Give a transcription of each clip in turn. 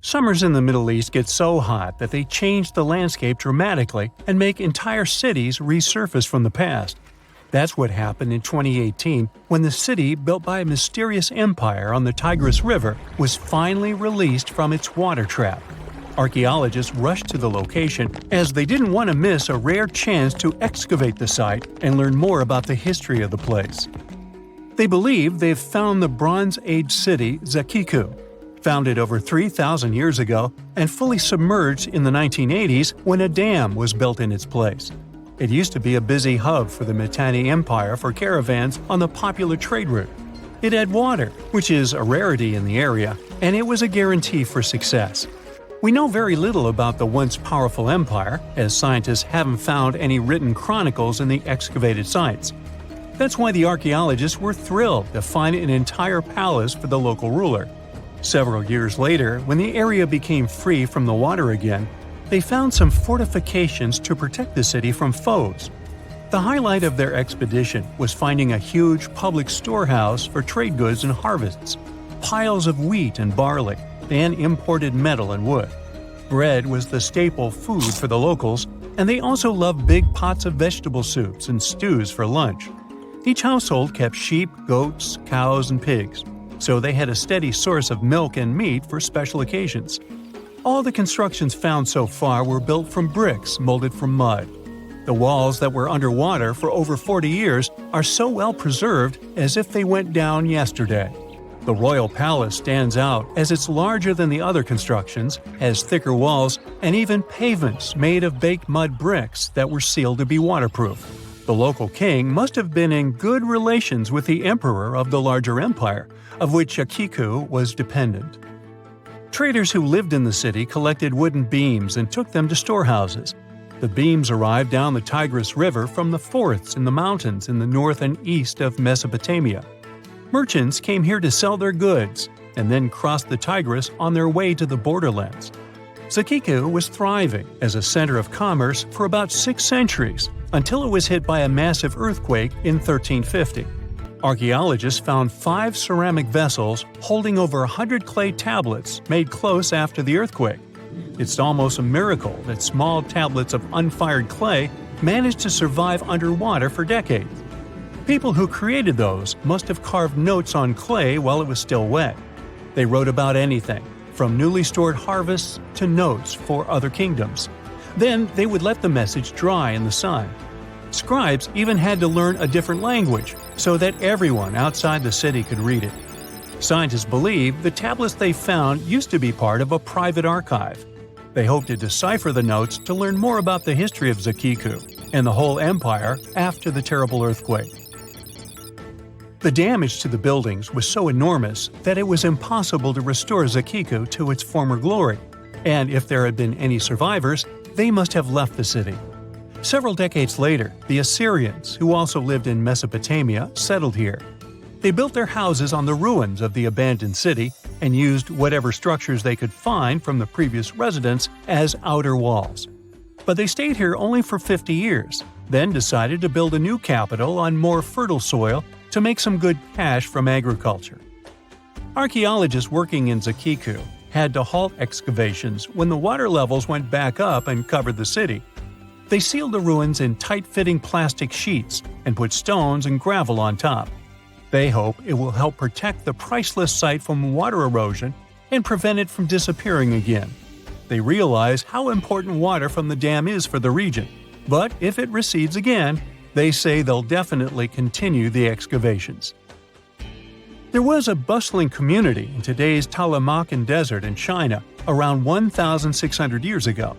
Summers in the Middle East get so hot that they change the landscape dramatically and make entire cities resurface from the past. That's what happened in 2018 when the city built by a mysterious empire on the Tigris River was finally released from its water trap. Archaeologists rushed to the location as they didn't want to miss a rare chance to excavate the site and learn more about the history of the place. They believe they've found the Bronze Age city Zakiku, founded over 3,000 years ago and fully submerged in the 1980s when a dam was built in its place. It used to be a busy hub for the Mitanni Empire for caravans on the popular trade route. It had water, which is a rarity in the area, and it was a guarantee for success. We know very little about the once powerful empire, as scientists haven't found any written chronicles in the excavated sites. That's why the archaeologists were thrilled to find an entire palace for the local ruler. Several years later, when the area became free from the water again, they found some fortifications to protect the city from foes. The highlight of their expedition was finding a huge public storehouse for trade goods and harvests, piles of wheat and barley, and imported metal and wood. Bread was the staple food for the locals, and they also loved big pots of vegetable soups and stews for lunch. Each household kept sheep, goats, cows, and pigs, so they had a steady source of milk and meat for special occasions. All the constructions found so far were built from bricks molded from mud. The walls that were underwater for over 40 years are so well preserved as if they went down yesterday. The royal palace stands out as it's larger than the other constructions, has thicker walls, and even pavements made of baked mud bricks that were sealed to be waterproof. The local king must have been in good relations with the emperor of the larger empire, of which Akiku was dependent. Traders who lived in the city collected wooden beams and took them to storehouses. The beams arrived down the Tigris River from the forests in the mountains in the north and east of Mesopotamia. Merchants came here to sell their goods and then crossed the Tigris on their way to the borderlands. Zakiku was thriving as a center of commerce for about 6 centuries until it was hit by a massive earthquake in 1350. Archaeologists found 5 ceramic vessels holding over 100 clay tablets made close after the earthquake. It's almost a miracle that small tablets of unfired clay managed to survive underwater for decades. People who created those must have carved notes on clay while it was still wet. They wrote about anything, from newly stored harvests to notes for other kingdoms. Then they would let the message dry in the sun. Scribes even had to learn a different language so that everyone outside the city could read it. Scientists believe the tablets they found used to be part of a private archive. They hope to decipher the notes to learn more about the history of Zakiku and the whole empire after the terrible earthquake. The damage to the buildings was so enormous that it was impossible to restore Zakiku to its former glory, and if there had been any survivors, they must have left the city. Several decades later, the Assyrians, who also lived in Mesopotamia, settled here. They built their houses on the ruins of the abandoned city and used whatever structures they could find from the previous residents as outer walls. But they stayed here only for 50 years, then decided to build a new capital on more fertile soil to make some good cash from agriculture. Archaeologists working in Zakiku had to halt excavations when the water levels went back up and covered the city. They sealed the ruins in tight-fitting plastic sheets and put stones and gravel on top. They hope it will help protect the priceless site from water erosion and prevent it from disappearing again. They realize how important water from the dam is for the region, but if it recedes again, they say they'll definitely continue the excavations. There was a bustling community in today's Taklamakan Desert in China around 1,600 years ago.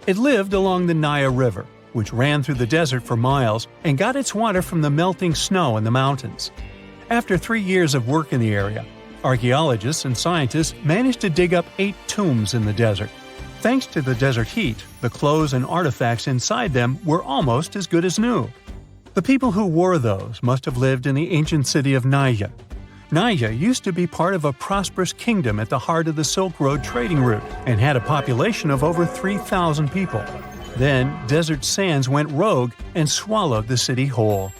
It lived along the Nile River, which ran through the desert for miles and got its water from the melting snow in the mountains. After 3 years of work in the area, archaeologists and scientists managed to dig up 8 tombs in the desert. Thanks to the desert heat, the clothes and artifacts inside them were almost as good as new. The people who wore those must have lived in the ancient city of Naya. Naya used to be part of a prosperous kingdom at the heart of the Silk Road trading route and had a population of over 3,000 people. Then, desert sands went rogue and swallowed the city whole.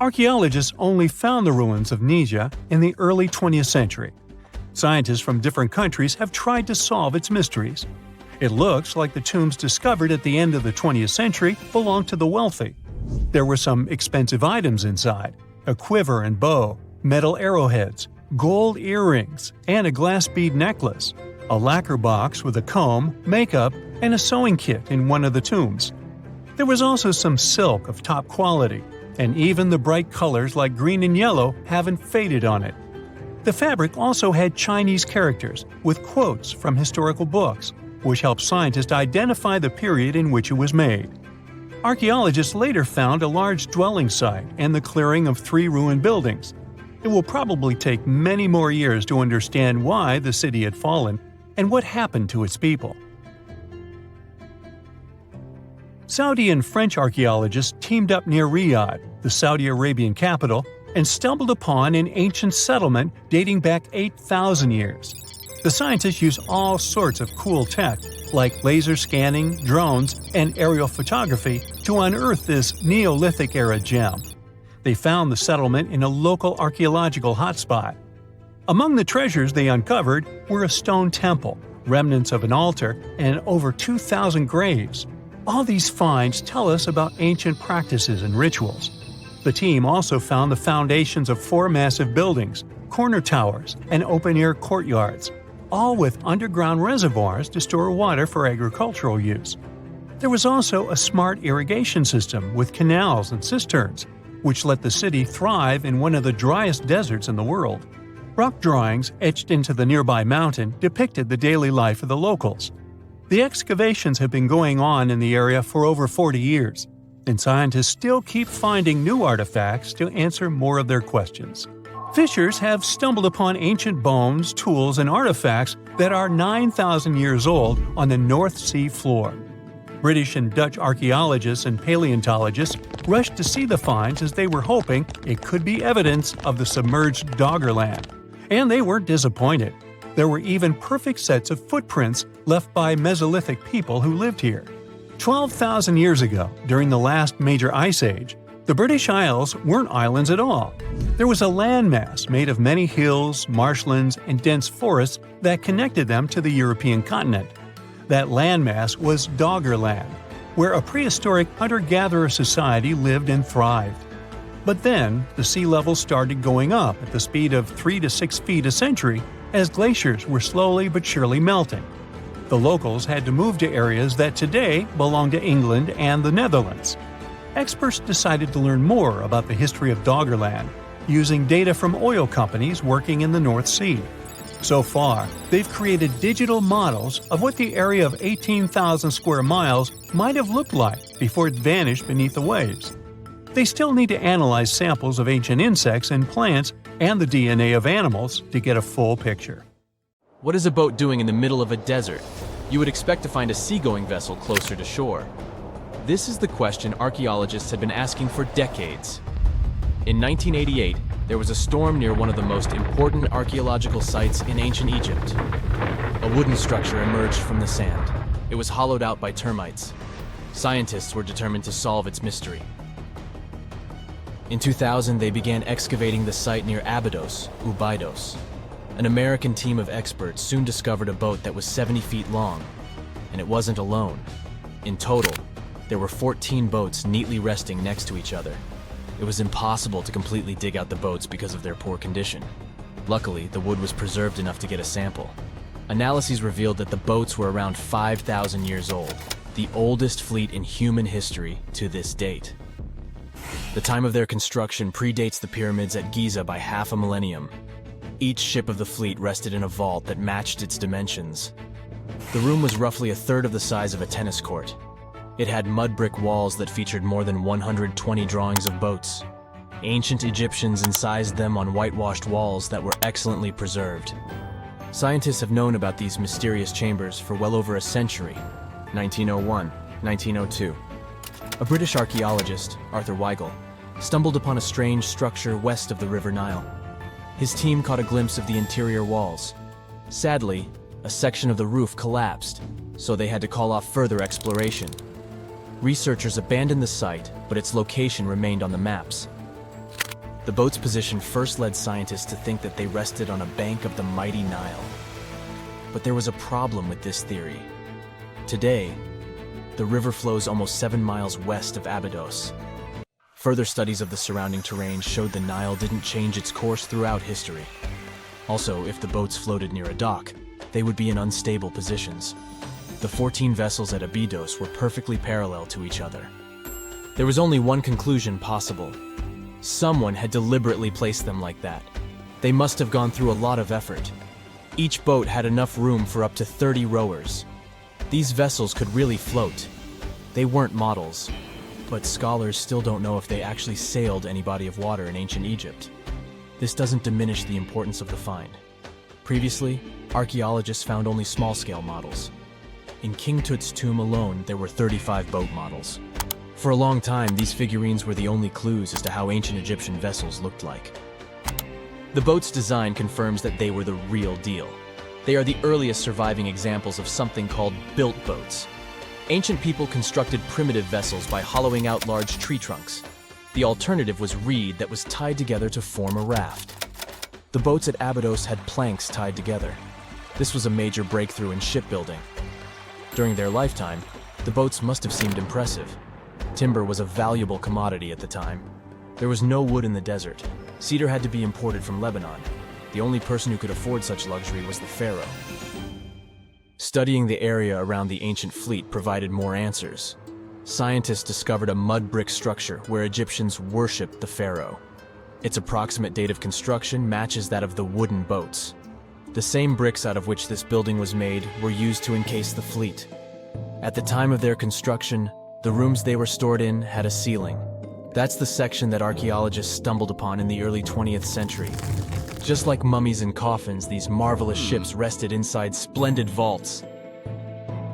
Archaeologists only found the ruins of Nija in the early 20th century. Scientists from different countries have tried to solve its mysteries. It looks like the tombs discovered at the end of the 20th century belonged to the wealthy. There were some expensive items inside: a quiver and bow, metal arrowheads, gold earrings, and a glass bead necklace, a lacquer box with a comb, makeup, and a sewing kit in one of the tombs. There was also some silk of top quality, and even the bright colors like green and yellow haven't faded on it. The fabric also had Chinese characters with quotes from historical books, which helped scientists identify the period in which it was made. Archaeologists later found a large dwelling site and the clearing of 3 ruined buildings. It will probably take many more years to understand why the city had fallen and what happened to its people. Saudi and French archaeologists teamed up near Riyadh, the Saudi Arabian capital, and stumbled upon an ancient settlement dating back 8,000 years. The scientists used all sorts of cool tech, like laser scanning, drones, and aerial photography, to unearth this Neolithic-era gem. They found the settlement in a local archaeological hotspot. Among the treasures they uncovered were a stone temple, remnants of an altar, and over 2,000 graves. All these finds tell us about ancient practices and rituals. The team also found the foundations of 4 massive buildings, corner towers, and open-air courtyards, all with underground reservoirs to store water for agricultural use. There was also a smart irrigation system with canals and cisterns, which let the city thrive in one of the driest deserts in the world. Rock drawings etched into the nearby mountain depicted the daily life of the locals. The excavations have been going on in the area for over 40 years, and scientists still keep finding new artifacts to answer more of their questions. Fishers have stumbled upon ancient bones, tools, and artifacts that are 9,000 years old on the North Sea floor. British and Dutch archaeologists and paleontologists rushed to see the finds as they were hoping it could be evidence of the submerged Doggerland. And they weren't disappointed. There were even perfect sets of footprints left by Mesolithic people who lived here. 12,000 years ago, during the last major ice age, the British Isles weren't islands at all. There was a landmass made of many hills, marshlands, and dense forests that connected them to the European continent. That landmass was Doggerland, where a prehistoric hunter-gatherer society lived and thrived. But then, the sea level started going up at the speed of 3 to 6 feet a century as glaciers were slowly but surely melting. The locals had to move to areas that today belong to England and the Netherlands. Experts decided to learn more about the history of Doggerland, using data from oil companies working in the North Sea. So far, they've created digital models of what the area of 18,000 square miles might have looked like before it vanished beneath the waves. They still need to analyze samples of ancient insects and plants and the DNA of animals to get a full picture. What is a boat doing in the middle of a desert? You would expect to find a seagoing vessel closer to shore. This is the question archaeologists have been asking for decades. In 1988, there was a storm near one of the most important archaeological sites in ancient Egypt. A wooden structure emerged from the sand. It was hollowed out by termites. Scientists were determined to solve its mystery. In 2000, they began excavating the site near Abydos, Abydos. An American team of experts soon discovered a boat that was 70 feet long, and it wasn't alone. In total, there were 14 boats neatly resting next to each other. It was impossible to completely dig out the boats because of their poor condition. Luckily, the wood was preserved enough to get a sample. Analyses revealed that the boats were around 5,000 years old, the oldest fleet in human history to this date. The time of their construction predates the pyramids at Giza by half a millennium. Each ship of the fleet rested in a vault that matched its dimensions. The room was roughly a third of the size of a tennis court. It had mud brick walls that featured more than 120 drawings of boats. Ancient Egyptians incised them on whitewashed walls that were excellently preserved. Scientists have known about these mysterious chambers for well over a century. 1901, 1902. A British archaeologist, Arthur Weigel, stumbled upon a strange structure west of the River Nile. His team caught a glimpse of the interior walls. Sadly, a section of the roof collapsed, so they had to call off further exploration. Researchers abandoned the site, but its location remained on the maps. The boat's position first led scientists to think that they rested on a bank of the mighty Nile. But there was a problem with this theory. Today, the river flows almost 7 miles west of Abydos. Further studies of the surrounding terrain showed the Nile didn't change its course throughout history. Also, if the boats floated near a dock, they would be in unstable positions. The 14 vessels at Abydos were perfectly parallel to each other. There was only one conclusion possible. Someone had deliberately placed them like that. They must have gone through a lot of effort. Each boat had enough room for up to 30 rowers. These vessels could really float. They weren't models, but scholars still don't know if they actually sailed any body of water in ancient Egypt. This doesn't diminish the importance of the find. Previously, archaeologists found only small-scale models. In King Tut's tomb alone, there were 35 boat models. For a long time, these figurines were the only clues as to how ancient Egyptian vessels looked like. The boat's design confirms that they were the real deal. They are the earliest surviving examples of something called built boats. Ancient people constructed primitive vessels by hollowing out large tree trunks. The alternative was reed that was tied together to form a raft. The boats at Abydos had planks tied together. This was a major breakthrough in shipbuilding. During their lifetime, the boats must have seemed impressive. Timber was a valuable commodity at the time. There was no wood in the desert. Cedar had to be imported from Lebanon. The only person who could afford such luxury was the pharaoh. Studying the area around the ancient fleet provided more answers. Scientists discovered a mud brick structure where Egyptians worshipped the pharaoh. Its approximate date of construction matches that of the wooden boats. The same bricks out of which this building was made were used to encase the fleet. At the time of their construction, the rooms they were stored in had a ceiling. That's the section that archaeologists stumbled upon in the early 20th century. Just like mummies and coffins, these marvelous ships rested inside splendid vaults.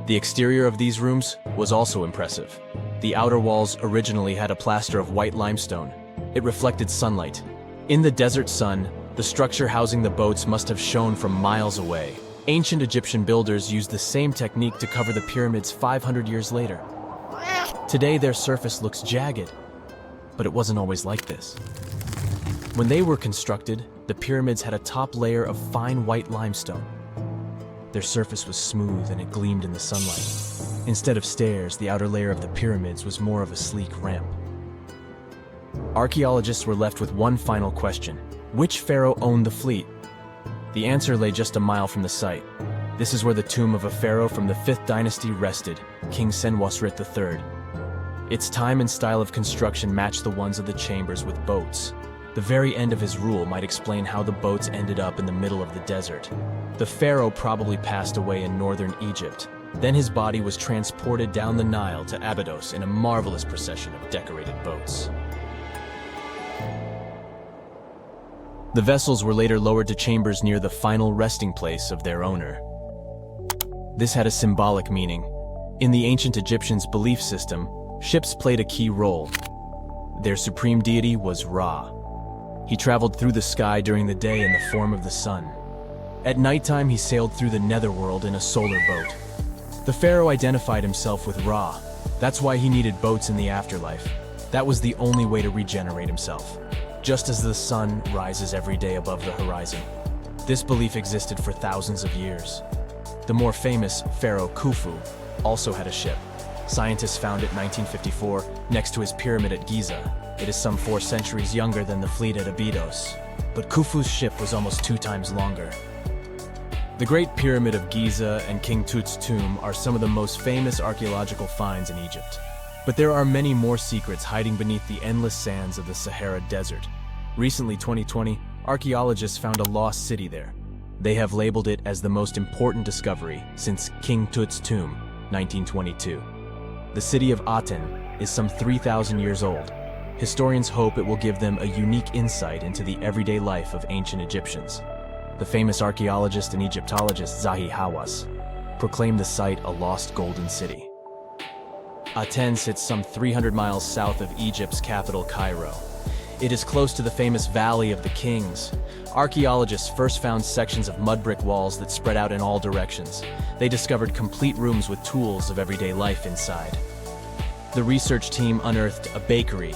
The exterior of these rooms was also impressive. The outer walls originally had a plaster of white limestone. It reflected sunlight. In the desert sun, the structure housing the boats must have shone from miles away. Ancient Egyptian builders used the same technique to cover the pyramids 500 years later. Today, their surface looks jagged, but it wasn't always like this. When they were constructed, the pyramids had a top layer of fine white limestone. Their surface was smooth and it gleamed in the sunlight. Instead of stairs, the outer layer of the pyramids was more of a sleek ramp. Archaeologists were left with one final question. Which pharaoh owned the fleet? The answer lay just a mile from the site. This is where the tomb of a pharaoh from the 5th dynasty rested, King Senwosret III. Its time and style of construction matched the ones of the chambers with boats. The very end of his rule might explain how the boats ended up in the middle of the desert. The pharaoh probably passed away in northern Egypt. Then his body was transported down the Nile to Abydos in a marvelous procession of decorated boats. The vessels were later lowered to chambers near the final resting place of their owner. This had a symbolic meaning. In the ancient Egyptians' belief system, ships played a key role. Their supreme deity was Ra. He traveled through the sky during the day in the form of the sun. At nighttime, he sailed through the netherworld in a solar boat. The pharaoh identified himself with Ra. That's why he needed boats in the afterlife. That was the only way to regenerate himself. Just as the sun rises every day above the horizon. This belief existed for thousands of years. The more famous Pharaoh Khufu also had a ship. Scientists found it in 1954 next to his pyramid at Giza. It is some 4 centuries younger than the fleet at Abydos, but Khufu's ship was almost 2 times longer. The Great Pyramid of Giza and King Tut's tomb are some of the most famous archaeological finds in Egypt. But there are many more secrets hiding beneath the endless sands of the Sahara Desert. Recently, 2020, archaeologists found a lost city there. They have labeled it as the most important discovery since King Tut's tomb, 1922. The city of Aten is some 3,000 years old. Historians hope it will give them a unique insight into the everyday life of ancient Egyptians. The famous archaeologist and Egyptologist Zahi Hawass proclaimed the site a lost golden city. Aten sits some 300 miles south of Egypt's capital, Cairo. It is close to the famous Valley of the Kings. Archaeologists first found sections of mud brick walls that spread out in all directions. They discovered complete rooms with tools of everyday life inside. The research team unearthed a bakery,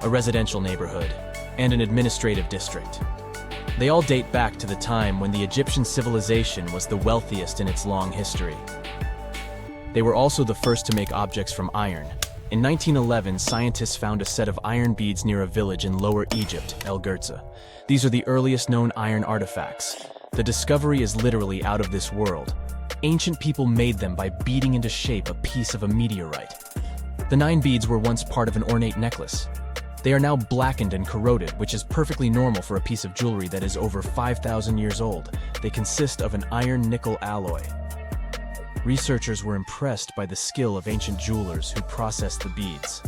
a residential neighborhood, and an administrative district. They all date back to the time when the Egyptian civilization was the wealthiest in its long history. They were also the first to make objects from iron. In 1911, scientists found a set of iron beads near a village in Lower Egypt, El Girza. These are the earliest known iron artifacts. The discovery is literally out of this world. Ancient people made them by beating into shape a piece of a meteorite. The 9 beads were once part of an ornate necklace. They are now blackened and corroded, which is perfectly normal for a piece of jewelry that is over 5,000 years old. They consist of an iron-nickel alloy. Researchers were impressed by the skill of ancient jewelers who processed the beads.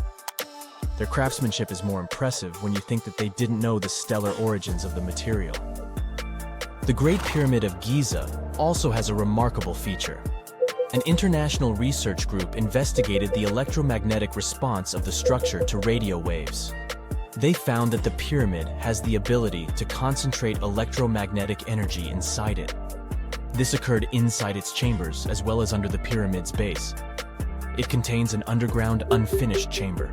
Their craftsmanship is more impressive when you think that they didn't know the stellar origins of the material. The Great Pyramid of Giza also has a remarkable feature. An international research group investigated the electromagnetic response of the structure to radio waves. They found that the pyramid has the ability to concentrate electromagnetic energy inside it. This occurred inside its chambers as well as under the pyramid's base. It contains an underground, unfinished chamber.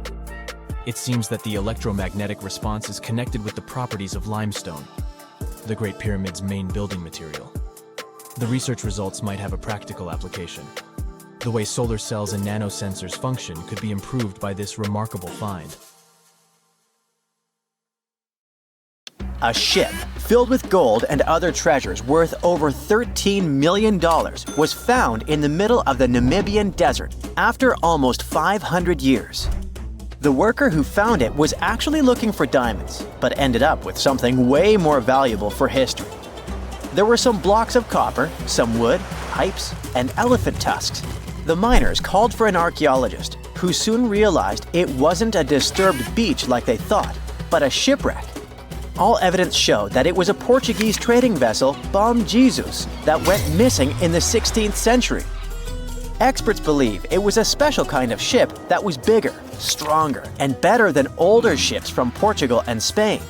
It seems that the electromagnetic response is connected with the properties of limestone, the Great Pyramid's main building material. The research results might have a practical application. The way solar cells and nanosensors function could be improved by this remarkable find. A ship filled with gold and other treasures worth over $13 million was found in the middle of the Namibian desert after almost 500 years. The worker who found it was actually looking for diamonds, but ended up with something way more valuable for history. There were some blocks of copper, some wood, pipes, and elephant tusks. The miners called for an archaeologist, who soon realized it wasn't a disturbed beach like they thought, but a shipwreck. All evidence showed that it was a Portuguese trading vessel, Bom Jesus, that went missing in the 16th century. Experts believe it was a special kind of ship that was bigger, stronger, and better than older ships from Portugal and Spain.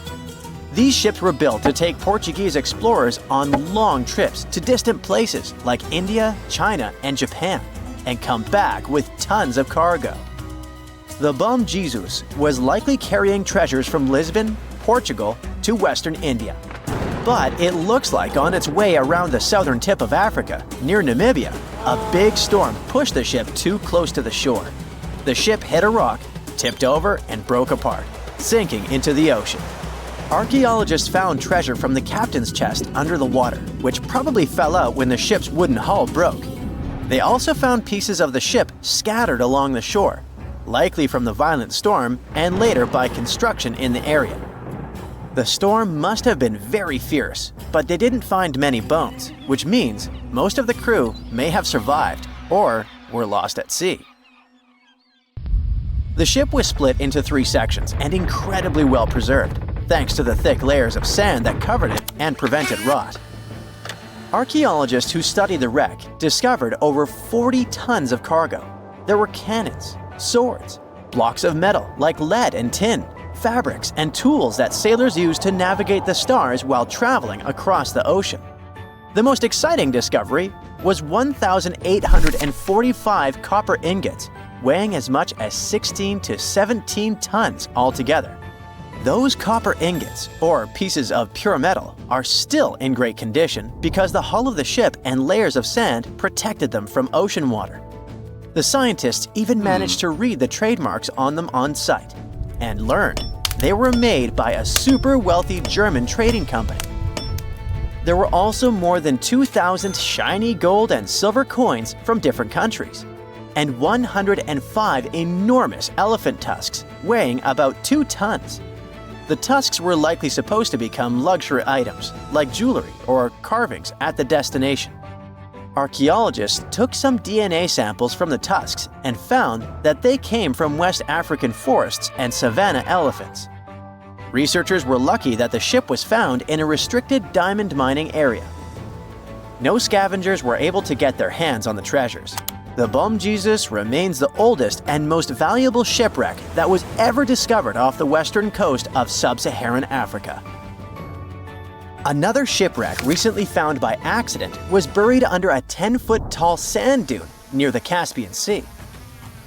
These ships were built to take Portuguese explorers on long trips to distant places like India, China, and Japan, and come back with tons of cargo. The Bom Jesus was likely carrying treasures from Lisbon, Portugal, to Western India. But it looks like on its way around the southern tip of Africa, near Namibia, a big storm pushed the ship too close to the shore. The ship hit a rock, tipped over, and broke apart, sinking into the ocean. Archaeologists found treasure from the captain's chest under the water, which probably fell out when the ship's wooden hull broke. They also found pieces of the ship scattered along the shore, likely from the violent storm and later by construction in the area. The storm must have been very fierce, but they didn't find many bones, which means most of the crew may have survived or were lost at sea. The ship was split into 3 sections and incredibly well preserved, thanks to the thick layers of sand that covered it and prevented rot. Archaeologists who studied the wreck discovered over 40 tons of cargo. There were cannons, swords, blocks of metal like lead and tin, fabrics, and tools that sailors used to navigate the stars while traveling across the ocean. The most exciting discovery was 1,845 copper ingots, weighing as much as 16 to 17 tons altogether. Those copper ingots, or pieces of pure metal, are still in great condition because the hull of the ship and layers of sand protected them from ocean water. The scientists even managed to read the trademarks on them on site, and learned they were made by a super wealthy German trading company. There were also more than 2,000 shiny gold and silver coins from different countries, and 105 enormous elephant tusks weighing about 2 tons. The tusks were likely supposed to become luxury items, like jewelry or carvings at the destination. Archaeologists took some DNA samples from the tusks and found that they came from West African forests and savanna elephants. Researchers were lucky that the ship was found in a restricted diamond mining area. No scavengers were able to get their hands on the treasures. The Bom Jesus remains the oldest and most valuable shipwreck that was ever discovered off the western coast of sub-Saharan Africa. Another shipwreck recently found by accident was buried under a 10-foot tall sand dune near the Caspian Sea.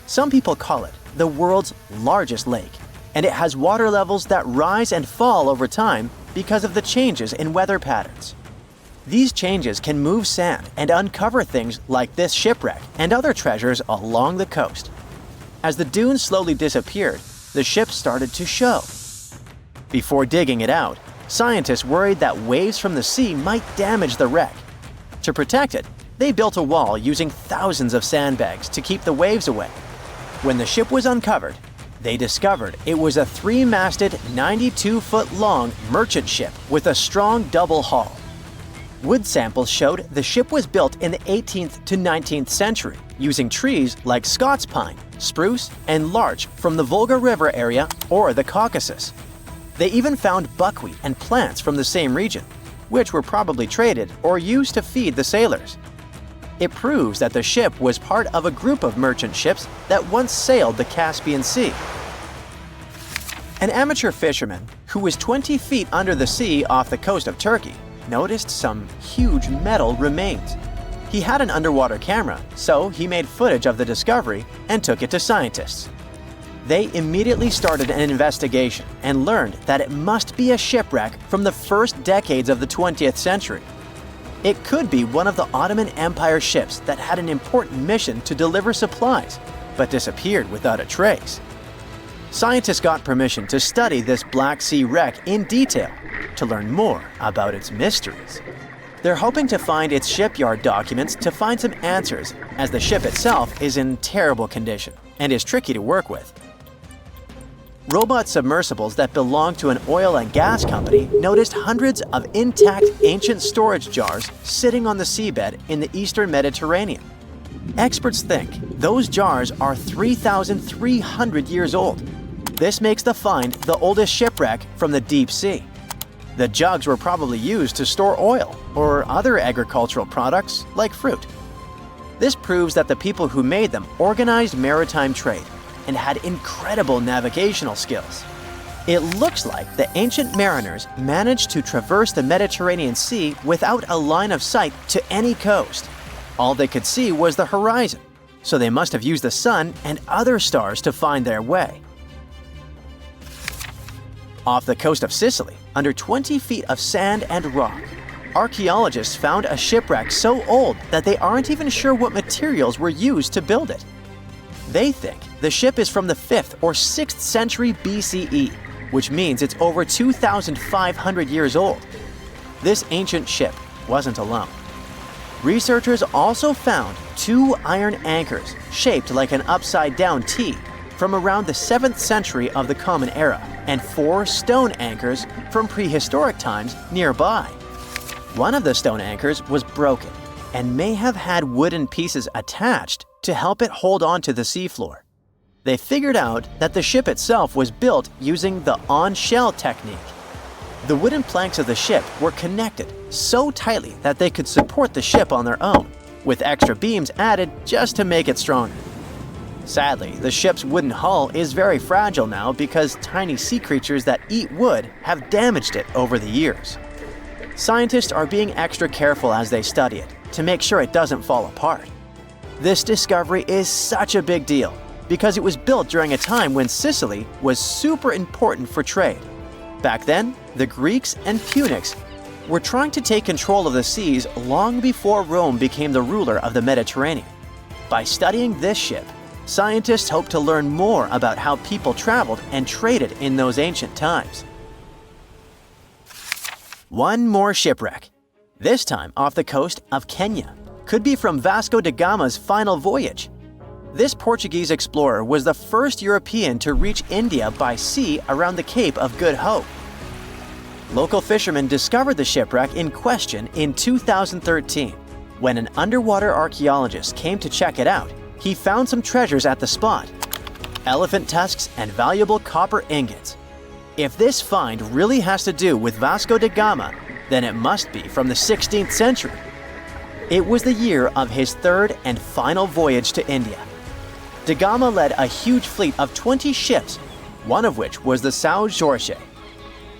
Some people call it the world's largest lake, and it has water levels that rise and fall over time because of the changes in weather patterns. These changes can move sand and uncover things like this shipwreck and other treasures along the coast. As the dunes slowly disappeared, the ship started to show. Before digging it out, scientists worried that waves from the sea might damage the wreck. To protect it, they built a wall using thousands of sandbags to keep the waves away. When the ship was uncovered, they discovered it was a 3-masted, 92-foot-long merchant ship with a strong double hull. Wood samples showed the ship was built in the 18th to 19th century using trees like Scots pine, spruce, and larch from the Volga River area or the Caucasus. They even found buckwheat and plants from the same region, which were probably traded or used to feed the sailors. It proves that the ship was part of a group of merchant ships that once sailed the Caspian Sea. An amateur fisherman who was 20 feet under the sea off the coast of Turkey noticed some huge metal remains. He had an underwater camera, so he made footage of the discovery and took it to scientists. They immediately started an investigation and learned that it must be a shipwreck from the first decades of the 20th century. It could be one of the Ottoman Empire ships that had an important mission to deliver supplies, but disappeared without a trace. Scientists got permission to study this Black Sea wreck in detail to learn more about its mysteries. They're hoping to find its shipyard documents to find some answers, as the ship itself is in terrible condition and is tricky to work with. Robot submersibles that belong to an oil and gas company noticed hundreds of intact ancient storage jars sitting on the seabed in the eastern Mediterranean. Experts think those jars are 3,300 years old. This makes the find the oldest shipwreck from the deep sea. The jugs were probably used to store oil or other agricultural products like fruit. This proves that the people who made them organized maritime trade and had incredible navigational skills. It looks like the ancient mariners managed to traverse the Mediterranean Sea without a line of sight to any coast. All they could see was the horizon, so they must have used the sun and other stars to find their way. Off the coast of Sicily, under 20 feet of sand and rock, archaeologists found a shipwreck so old that they aren't even sure what materials were used to build it. They think the ship is from the 5th or 6th century BCE, which means it's over 2,500 years old. This ancient ship wasn't alone. Researchers also found 2 iron anchors shaped like an upside-down T from around the 7th century of the Common Era, and 4 stone anchors from prehistoric times nearby. One of the stone anchors was broken and may have had wooden pieces attached to help it hold on to the seafloor. They figured out that the ship itself was built using the on-shell technique. The wooden planks of the ship were connected so tightly that they could support the ship on their own, with extra beams added just to make it stronger. Sadly, the ship's wooden hull is very fragile now because tiny sea creatures that eat wood have damaged it over the years. Scientists are being extra careful as they study it to make sure it doesn't fall apart. This discovery is such a big deal because it was built during a time when Sicily was super important for trade. Back then, the Greeks and Punics were trying to take control of the seas long before Rome became the ruler of the Mediterranean. By studying this ship, scientists hope to learn more about how people traveled and traded in those ancient times. One more shipwreck, this time off the coast of Kenya. Could be from Vasco da Gama's final voyage. This Portuguese explorer was the first European to reach India by sea around the Cape of Good Hope. Local fishermen discovered the shipwreck in question in 2013. When an underwater archaeologist came to check it out, he found some treasures at the spot: elephant tusks and valuable copper ingots. If this find really has to do with Vasco da Gama, then it must be from the 16th century. It was the year of his 3rd and final voyage to India. Da Gama led a huge fleet of 20 ships, one of which was the São Jorge.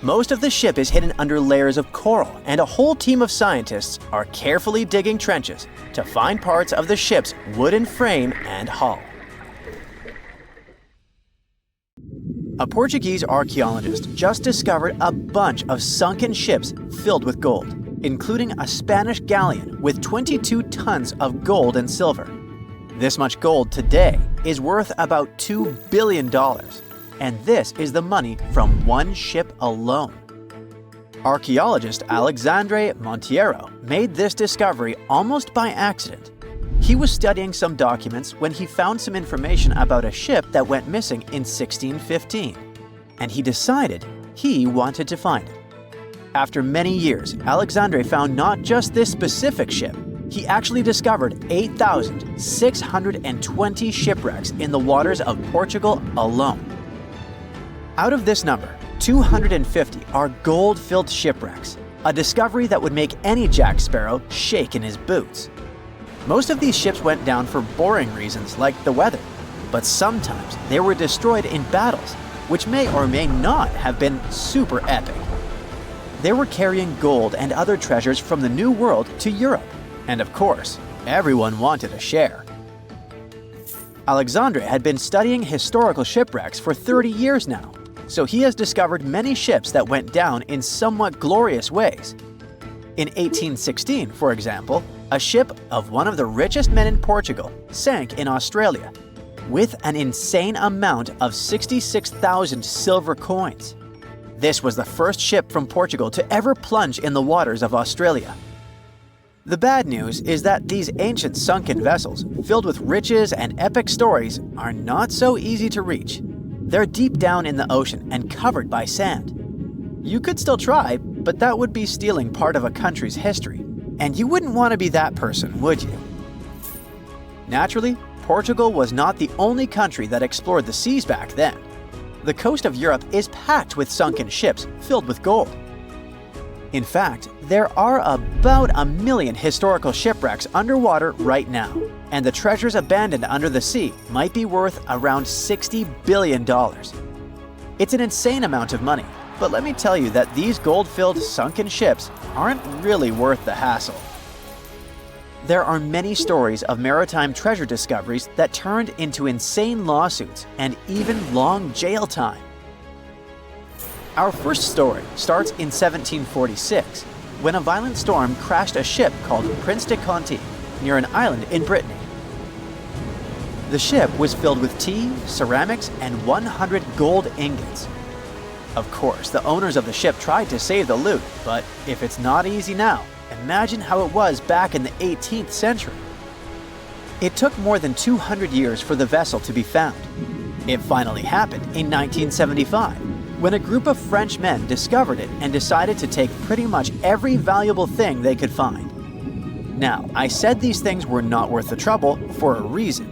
Most of the ship is hidden under layers of coral, and a whole team of scientists are carefully digging trenches to find parts of the ship's wooden frame and hull. A Portuguese archaeologist just discovered a bunch of sunken ships filled with gold, including a Spanish galleon with 22 tons of gold and silver. This much gold today is worth about $2 billion, and this is the money from one ship alone. Archaeologist Alexandre Monteiro made this discovery almost by accident. He was studying some documents when he found some information about a ship that went missing in 1615, and he decided he wanted to find it. After many years, Alexandre found not just this specific ship, he actually discovered 8,620 shipwrecks in the waters of Portugal alone. Out of this number, 250 are gold-filled shipwrecks, a discovery that would make any Jack Sparrow shake in his boots. Most of these ships went down for boring reasons like the weather, but sometimes they were destroyed in battles, which may or may not have been super epic. They were carrying gold and other treasures from the New World to Europe, and of course, everyone wanted a share. Alexandre had been studying historical shipwrecks for 30 years now, so he has discovered many ships that went down in somewhat glorious ways. In 1816, for example, a ship of one of the richest men in Portugal sank in Australia, with an insane amount of 66,000 silver coins. This was the first ship from Portugal to ever plunge in the waters of Australia. The bad news is that these ancient sunken vessels, filled with riches and epic stories, are not so easy to reach. They're deep down in the ocean and covered by sand. You could still try, but that would be stealing part of a country's history. And you wouldn't want to be that person, would you? Naturally, Portugal was not the only country that explored the seas back then. The coast of Europe is packed with sunken ships filled with gold. In fact, there are about 1 million historical shipwrecks underwater right now, and the treasures abandoned under the sea might be worth around $60 billion. It's an insane amount of money, but let me tell you that these gold-filled sunken ships aren't really worth the hassle. There are many stories of maritime treasure discoveries that turned into insane lawsuits and even long jail time. Our first story starts in 1746, when a violent storm crashed a ship called Prince de Conti near an island in Brittany. The ship was filled with tea, ceramics, and 100 gold ingots. Of course, the owners of the ship tried to save the loot, but if it's not easy now, imagine how it was back in the 18th century. It took more than 200 years for the vessel to be found. It finally happened in 1975, when a group of French men discovered it and decided to take pretty much every valuable thing they could find. Now, I said these things were not worth the trouble for a reason.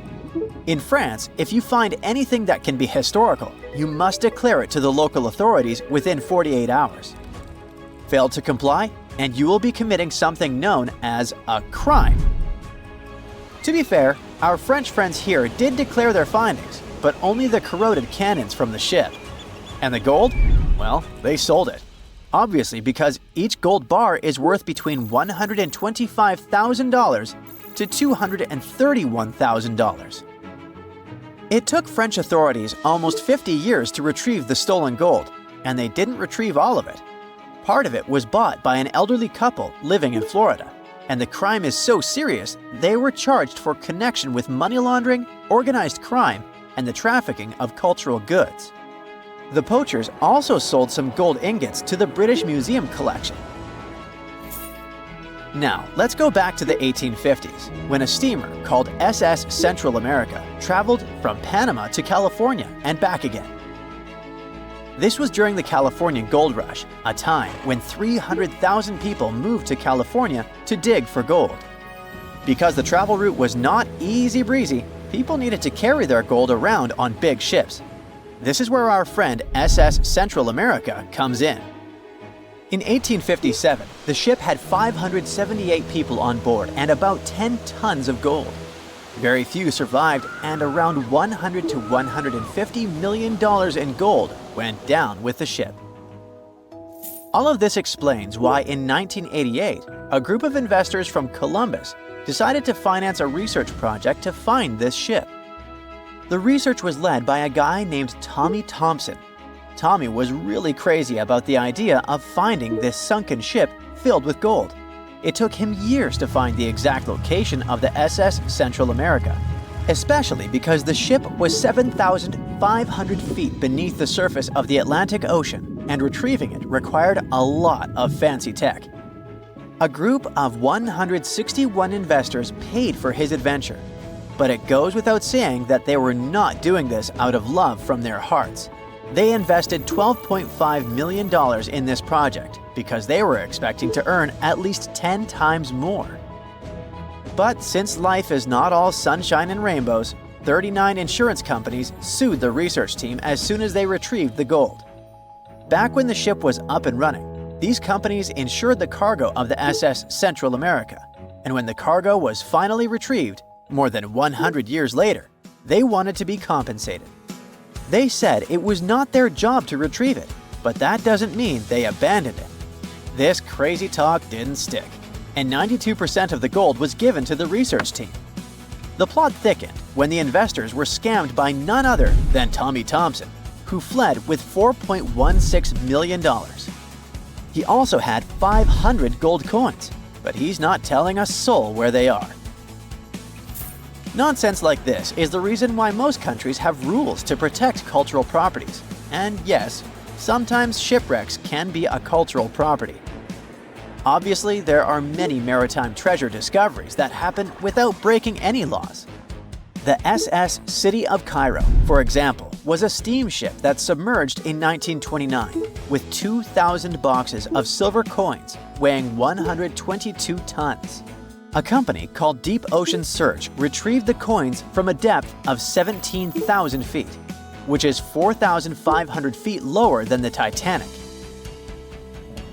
In France, if you find anything that can be historical, you must declare it to the local authorities within 48 hours. Fail to comply, and you will be committing something known as a crime. To be fair, our French friends here did declare their findings, but only the corroded cannons from the ship. And the gold? Well, they sold it. Obviously, because each gold bar is worth between $125,000 to $231,000. It took French authorities almost 50 years to retrieve the stolen gold, and they didn't retrieve all of it. Part of it was bought by an elderly couple living in Florida, and the crime is so serious they were charged for connection with money laundering, organized crime, and the trafficking of cultural goods. The poachers also sold some gold ingots to the British Museum collection. Now, let's go back to the 1850s, when a steamer called SS Central America traveled from Panama to California and back again. This was during the California Gold Rush, a time when 300,000 people moved to California to dig for gold. Because the travel route was not easy breezy, people needed to carry their gold around on big ships. This is where our friend SS Central America comes in. In 1857, the ship had 578 people on board and about 10 tons of gold. Very few survived, and around $100 to $150 million in gold went down with the ship. All of this explains why in 1988, a group of investors from Columbus decided to finance a research project to find this ship. The research was led by a guy named Tommy Thompson, Tommy was really crazy about the idea of finding this sunken ship filled with gold. It took him years to find the exact location of the SS Central America, especially because the ship was 7,500 feet beneath the surface of the Atlantic Ocean, and retrieving it required a lot of fancy tech. A group of 161 investors paid for his adventure, but it goes without saying that they were not doing this out of love from their hearts. They invested $12.5 million in this project because they were expecting to earn at least 10 times more. But since life is not all sunshine and rainbows, 39 insurance companies sued the research team as soon as they retrieved the gold. Back when the ship was up and running, these companies insured the cargo of the SS Central America, and when the cargo was finally retrieved, more than 100 years later, they wanted to be compensated. They said it was not their job to retrieve it, but that doesn't mean they abandoned it. This crazy talk didn't stick, and 92% of the gold was given to the research team. The plot thickened when the investors were scammed by none other than Tommy Thompson, who fled with $4.16 million. He also had 500 gold coins, but he's not telling a soul where they are. Nonsense like this is the reason why most countries have rules to protect cultural properties. And yes, sometimes shipwrecks can be a cultural property. Obviously, there are many maritime treasure discoveries that happen without breaking any laws. The SS City of Cairo, for example, was a steamship that submerged in 1929 with 2,000 boxes of silver coins weighing 122 tons. A company called Deep Ocean Search retrieved the coins from a depth of 17,000 feet, which is 4,500 feet lower than the Titanic.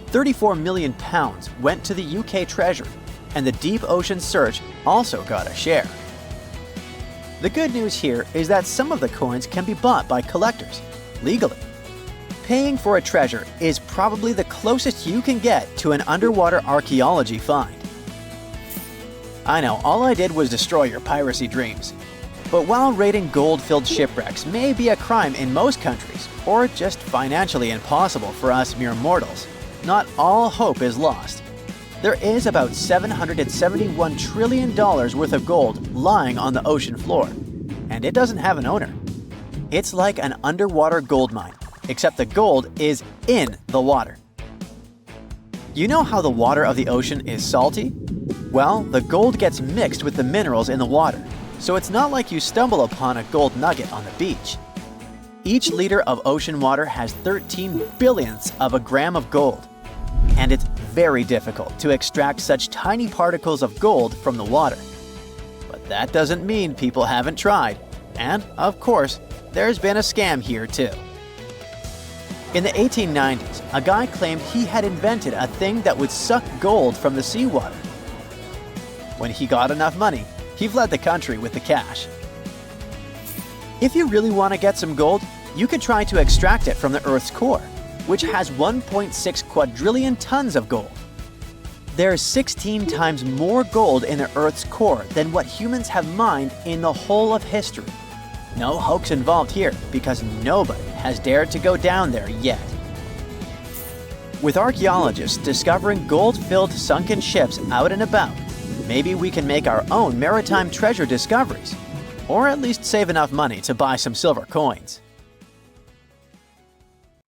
34 million pounds went to the UK Treasury, and the Deep Ocean Search also got a share. The good news here is that some of the coins can be bought by collectors, legally. Paying for a treasure is probably the closest you can get to an underwater archaeology find. I know, all I did was destroy your piracy dreams. But while raiding gold-filled shipwrecks may be a crime in most countries, or just financially impossible for us mere mortals, not all hope is lost. There is about $771 trillion worth of gold lying on the ocean floor, and it doesn't have an owner. It's like an underwater gold mine, except the gold is in the water. You know how the water of the ocean is salty? Well, the gold gets mixed with the minerals in the water, so it's not like you stumble upon a gold nugget on the beach. Each liter of ocean water has 13 billionths of a gram of gold, and it's very difficult to extract such tiny particles of gold from the water. But that doesn't mean people haven't tried, and, of course, there's been a scam here too. In the 1890s, a guy claimed he had invented a thing that would suck gold from the seawater. When he got enough money, he fled the country with the cash. If you really want to get some gold, you could try to extract it from the Earth's core, which has 1.6 quadrillion tons of gold. There's 16 times more gold in the Earth's core than what humans have mined in the whole of history. No hoax involved here, because nobody has dared to go down there yet. With archaeologists discovering gold-filled sunken ships out and about, maybe we can make our own maritime treasure discoveries, or at least save enough money to buy some silver coins.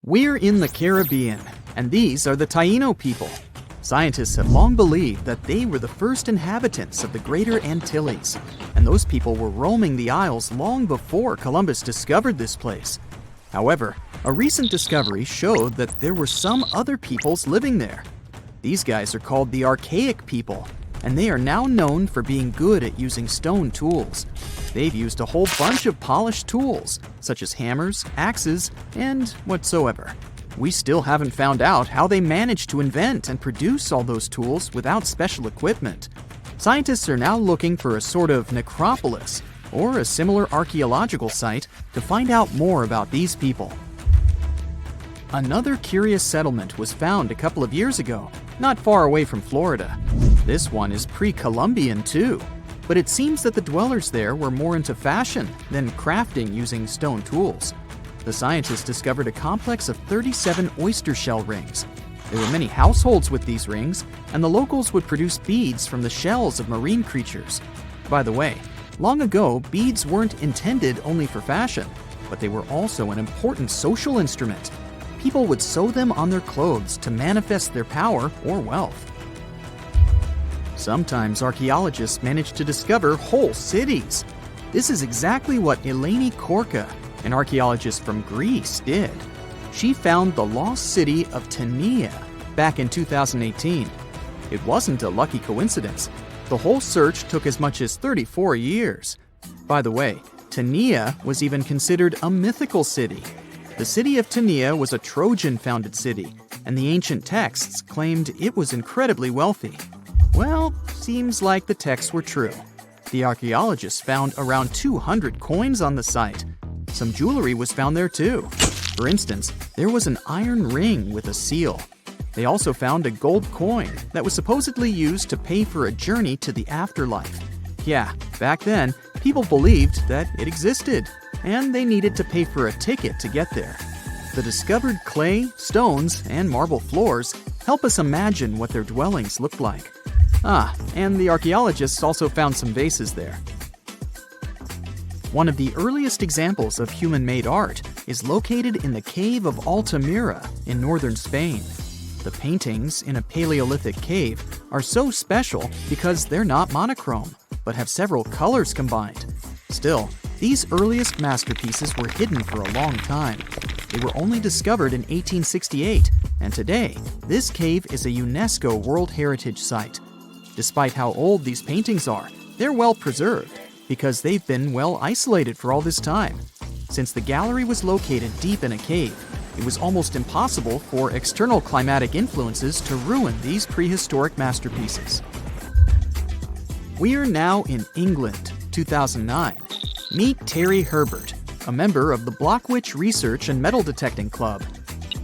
We're in the Caribbean, and these are the Taino people. Scientists have long believed that they were the first inhabitants of the Greater Antilles, and those people were roaming the Isles long before Columbus discovered this place. However, a recent discovery showed that there were some other peoples living there. These guys are called the Archaic people, and they are now known for being good at using stone tools. They've used a whole bunch of polished tools, such as hammers, axes, and whatsoever. We still haven't found out how they managed to invent and produce all those tools without special equipment. Scientists are now looking for a sort of necropolis, or a similar archaeological site, to find out more about these people. Another curious settlement was found a couple of years ago, not far away from Florida. This one is pre-Columbian too, but it seems that the dwellers there were more into fashion than crafting using stone tools. The scientists discovered a complex of 37 oyster shell rings. There were many households with these rings, and the locals would produce beads from the shells of marine creatures. By the way, long ago, beads weren't intended only for fashion, but they were also an important social instrument. People would sew them on their clothes to manifest their power or wealth. Sometimes archaeologists manage to discover whole cities. This is exactly what Eleni Korka, an archaeologist from Greece, did. She found the lost city of Tania back in 2018. It wasn't a lucky coincidence. The whole search took as much as 34 years. By the way, Tania was even considered a mythical city. The city of Tania was a Trojan-founded city, and the ancient texts claimed it was incredibly wealthy. Well, seems like the texts were true. The archaeologists found around 200 coins on the site. Some jewelry was found there too. For instance, there was an iron ring with a seal. They also found a gold coin that was supposedly used to pay for a journey to the afterlife. Yeah, back then, people believed that it existed, and they needed to pay for a ticket to get there. The discovered clay, stones, and marble floors help us imagine what their dwellings looked like. And the archaeologists also found some vases there. One of the earliest examples of human-made art is located in the cave of Altamira in northern Spain. The paintings in a Paleolithic cave are so special because they're not monochrome, but have several colors combined. Still, these earliest masterpieces were hidden for a long time. They were only discovered in 1868, and today, this cave is a UNESCO World Heritage Site. Despite how old these paintings are, they're well preserved because they've been well isolated for all this time. Since the gallery was located deep in a cave, it was almost impossible for external climatic influences to ruin these prehistoric masterpieces. We are now in England, 2009. Meet Terry Herbert, a member of the Blockwitch Research and Metal Detecting Club.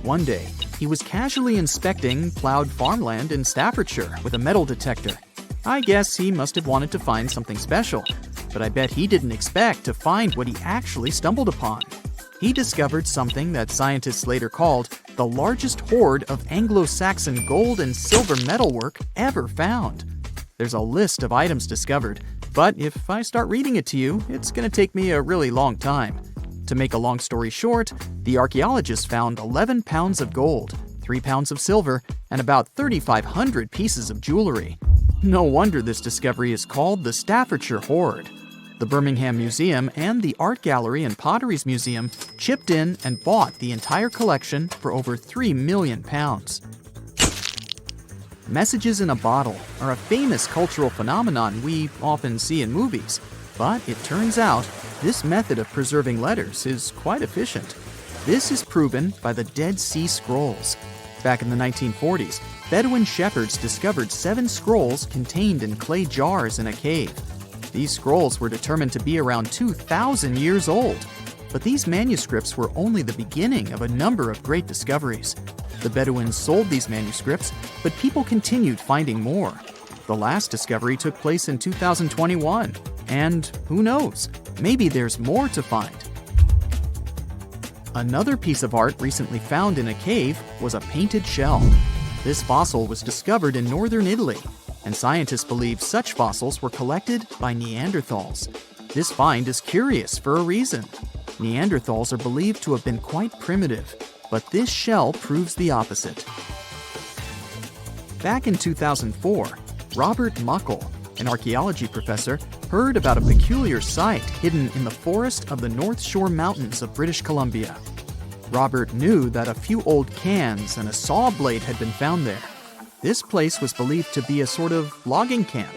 One day, he was casually inspecting plowed farmland in Staffordshire with a metal detector. I guess he must have wanted to find something special, but I bet he didn't expect to find what he actually stumbled upon. He discovered something that scientists later called the largest hoard of Anglo-Saxon gold and silver metalwork ever found. There's a list of items discovered, but if I start reading it to you, it's going to take me a really long time. To make a long story short, the archaeologists found 11 pounds of gold, 3 pounds of silver, and about 3,500 pieces of jewelry. No wonder this discovery is called the Staffordshire Hoard. The Birmingham Museum and the Art Gallery and Potteries Museum chipped in and bought the entire collection for over £3 million. Messages in a bottle are a famous cultural phenomenon we often see in movies, but it turns out this method of preserving letters is quite efficient. This is proven by the Dead Sea Scrolls. Back in the 1940s, Bedouin shepherds discovered 7 scrolls contained in clay jars in a cave. These scrolls were determined to be around 2,000 years old, but these manuscripts were only the beginning of a number of great discoveries. The Bedouins sold these manuscripts, but people continued finding more. The last discovery took place in 2021, and who knows, maybe there's more to find. Another piece of art recently found in a cave was a painted shell. This fossil was discovered in northern Italy, and scientists believe such fossils were collected by Neanderthals. This find is curious for a reason. Neanderthals are believed to have been quite primitive, but this shell proves the opposite. Back in 2004, Robert Muckle, an archaeology professor, heard about a peculiar site hidden in the forest of the North Shore Mountains of British Columbia. Robert knew that a few old cans and a saw blade had been found there. This place was believed to be a sort of logging camp,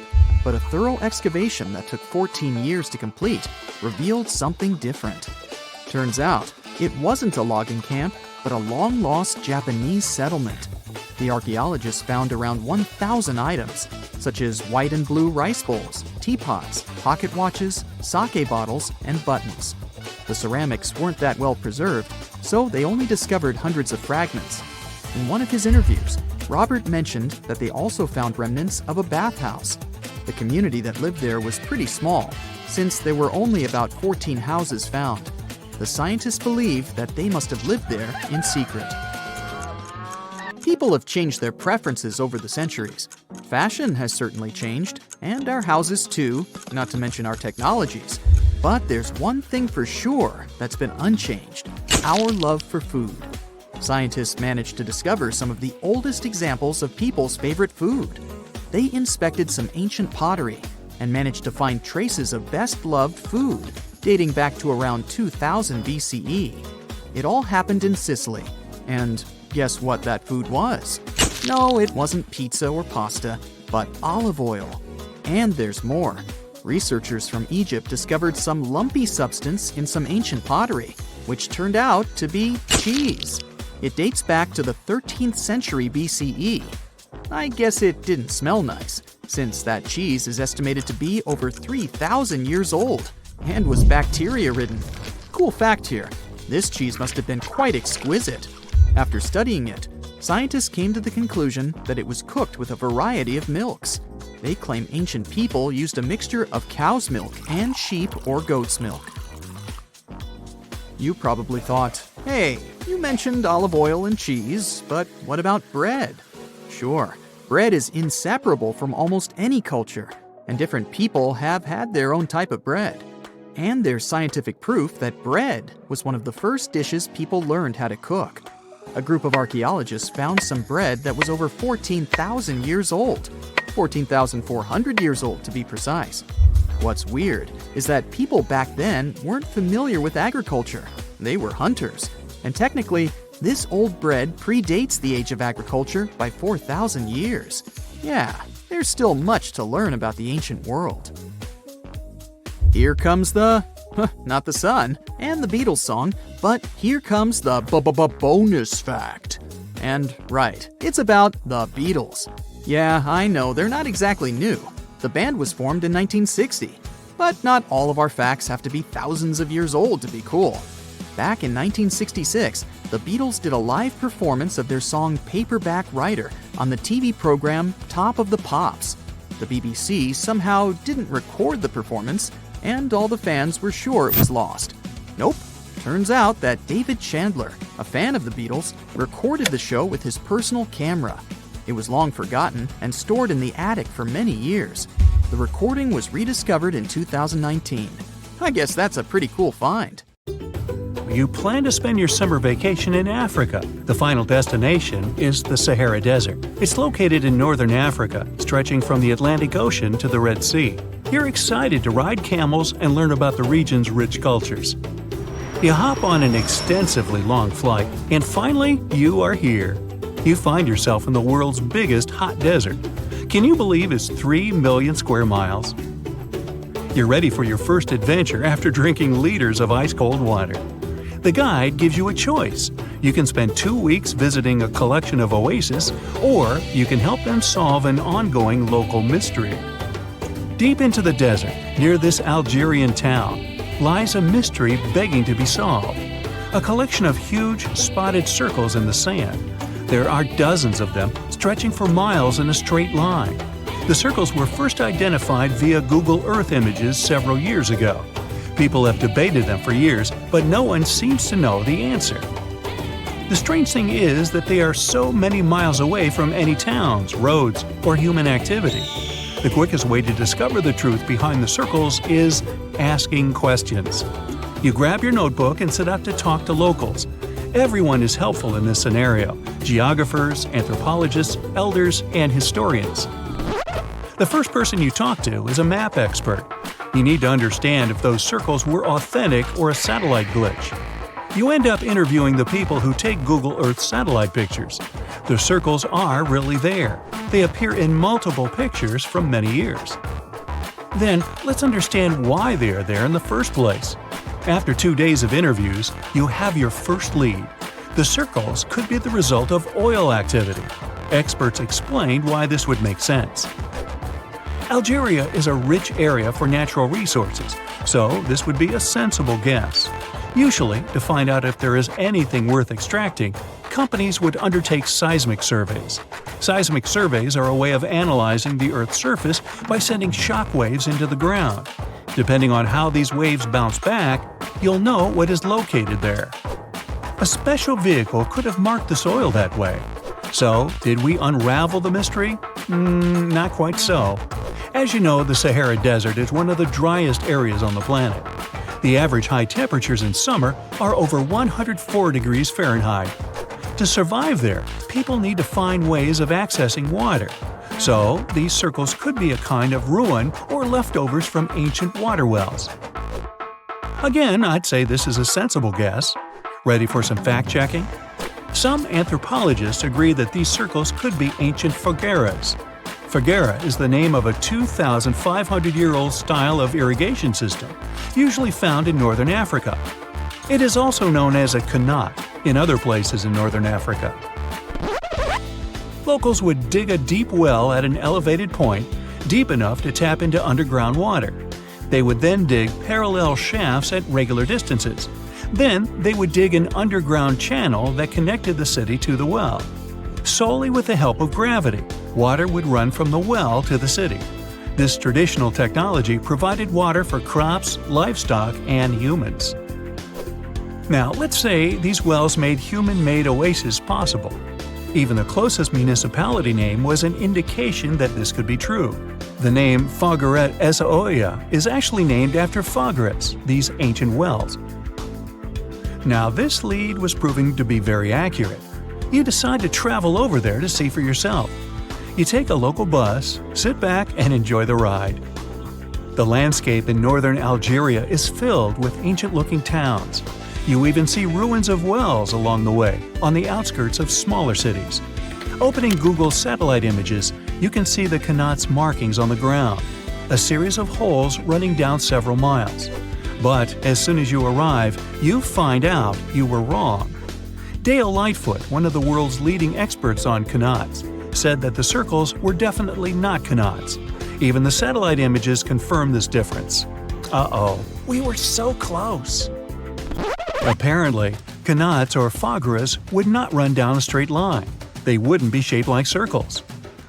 but a thorough excavation that took 14 years to complete revealed something different. Turns out, it wasn't a logging camp, but a long-lost Japanese settlement. The archaeologists found around 1,000 items, such as white and blue rice bowls, teapots, pocket watches, sake bottles, and buttons. The ceramics weren't that well preserved, so they only discovered hundreds of fragments. In one of his interviews, Robert mentioned that they also found remnants of a bathhouse. The community that lived there was pretty small, since there were only about 14 houses found. the scientists believe that they must have lived there in secret. People have changed their preferences over the centuries. Fashion has certainly changed, and our houses too, not to mention our technologies. But there's one thing for sure that's been unchanged: our love for food. Scientists managed to discover some of the oldest examples of people's favorite food. They inspected some ancient pottery and managed to find traces of best-loved food dating back to around 2000 BCE. It all happened in Sicily, and guess what that food was? No, it wasn't pizza or pasta, but olive oil. And there's more. Researchers from Egypt discovered some lumpy substance in some ancient pottery, which turned out to be cheese. It dates back to the 13th century BCE. I guess it didn't smell nice, since that cheese is estimated to be over 3,000 years old and was bacteria-ridden. Cool fact here, this cheese must have been quite exquisite. After studying it, scientists came to the conclusion that it was cooked with a variety of milks. They claim ancient people used a mixture of cow's milk and sheep or goat's milk. You probably thought, hey, you mentioned olive oil and cheese, but what about bread? Sure, bread is inseparable from almost any culture, and different people have had their own type of bread. And there's scientific proof that bread was one of the first dishes people learned how to cook. A group of archaeologists found some bread that was over 14,000 years old. 14,400 years old to be precise. What's weird is that people back then weren't familiar with agriculture. They were hunters. And technically, this old bread predates the age of agriculture by 4,000 years. Yeah, there's still much to learn about the ancient world. Here comes not the sun, and the Beatles song, but here comes the bonus fact. And right, it's about the Beatles. Yeah, I know, they're not exactly new. The band was formed in 1960. But not all of our facts have to be thousands of years old to be cool. Back in 1966, the Beatles did a live performance of their song Paperback Writer on the TV program Top of the Pops. The BBC somehow didn't record the performance, and all the fans were sure it was lost. Nope. Turns out that David Chandler, a fan of the Beatles, recorded the show with his personal camera. It was long forgotten and stored in the attic for many years. The recording was rediscovered in 2019. I guess that's a pretty cool find. You plan to spend your summer vacation in Africa. The final destination is the Sahara Desert. It's located in northern Africa, stretching from the Atlantic Ocean to the Red Sea. You're excited to ride camels and learn about the region's rich cultures. You hop on an extensively long flight, and finally, you are here. You find yourself in the world's biggest hot desert. Can you believe it's 3 million square miles? You're ready for your first adventure after drinking liters of ice-cold water. The guide gives you a choice. You can spend 2 weeks visiting a collection of oases, or you can help them solve an ongoing local mystery. Deep into the desert, near this Algerian town, lies a mystery begging to be solved. A collection of huge, spotted circles in the sand. There are dozens of them, stretching for miles in a straight line. The circles were first identified via Google Earth images several years ago. People have debated them for years, but no one seems to know the answer. The strange thing is that they are so many miles away from any towns, roads, or human activity. The quickest way to discover the truth behind the circles is asking questions. You grab your notebook and set out to talk to locals. Everyone is helpful in this scenario: geographers, anthropologists, elders, and historians. The first person you talk to is a map expert. You need to understand if those circles were authentic or a satellite glitch. You end up interviewing the people who take Google Earth satellite pictures. The circles are really there. They appear in multiple pictures from many years. Then, let's understand why they are there in the first place. After 2 days of interviews, you have your first lead. The circles could be the result of oil activity. Experts explained why this would make sense. Algeria is a rich area for natural resources, so this would be a sensible guess. Usually, to find out if there is anything worth extracting, companies would undertake seismic surveys. Seismic surveys are a way of analyzing the Earth's surface by sending shock waves into the ground. Depending on how these waves bounce back, you'll know what is located there. A special vehicle could have marked the soil that way. So, did we unravel the mystery? Not quite so. As you know, the Sahara Desert is one of the driest areas on the planet. The average high temperatures in summer are over 104 degrees Fahrenheit. To survive there, people need to find ways of accessing water. So, these circles could be a kind of ruin or leftovers from ancient water wells. Again, I'd say this is a sensible guess. Ready for some fact-checking? Some anthropologists agree that these circles could be ancient fogueras. Foguera is the name of a 2,500-year-old style of irrigation system, usually found in northern Africa. It is also known as a qanat in other places in northern Africa. Locals would dig a deep well at an elevated point, deep enough to tap into underground water. They would then dig parallel shafts at regular distances. Then they would dig an underground channel that connected the city to the well. Solely with the help of gravity, water would run from the well to the city. This traditional technology provided water for crops, livestock, and humans. Now, let's say these wells made human-made oases possible. Even the closest municipality name was an indication that this could be true. The name Fogueret Essaouira is actually named after Fogueras, these ancient wells. Now, this lead was proving to be very accurate. You decide to travel over there to see for yourself. You take a local bus, sit back, and enjoy the ride. The landscape in northern Algeria is filled with ancient-looking towns. You even see ruins of wells along the way, on the outskirts of smaller cities. Opening Google satellite images, you can see the qanat's markings on the ground, a series of holes running down several miles. But as soon as you arrive, you find out you were wrong. Dale Lightfoot, one of the world's leading experts on qanats, said that the circles were definitely not qanats. Even the satellite images confirm this difference. Uh-oh, we were so close. Apparently, qanats or fogueras would not run down a straight line. They wouldn't be shaped like circles.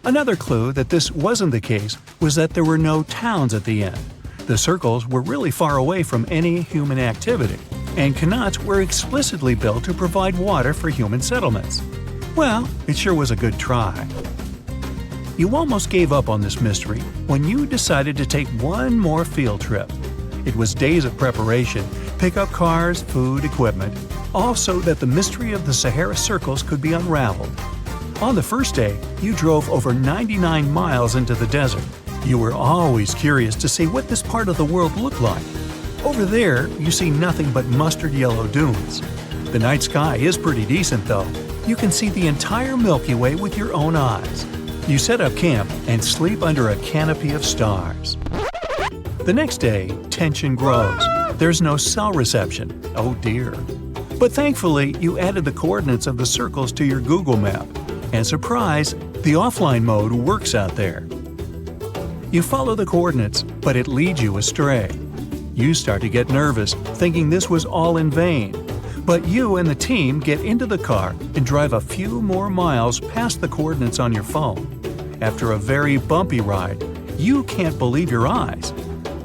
Another clue that this wasn't the case was that there were no towns at the end. The circles were really far away from any human activity, and qanats were explicitly built to provide water for human settlements. Well, it sure was a good try. You almost gave up on this mystery when you decided to take one more field trip. It was days of preparation, pick up cars, food, equipment, all so that the mystery of the Sahara Circles could be unraveled. On the first day, you drove over 99 miles into the desert. You were always curious to see what this part of the world looked like. Over there, you see nothing but mustard yellow dunes. The night sky is pretty decent though. You can see the entire Milky Way with your own eyes. You set up camp and sleep under a canopy of stars. The next day, tension grows. There's no cell reception. Oh dear. But thankfully, you added the coordinates of the circles to your Google map. And surprise, the offline mode works out there. You follow the coordinates, but it leads you astray. You start to get nervous, thinking this was all in vain. But you and the team get into the car and drive a few more miles past the coordinates on your phone. After a very bumpy ride, you can't believe your eyes.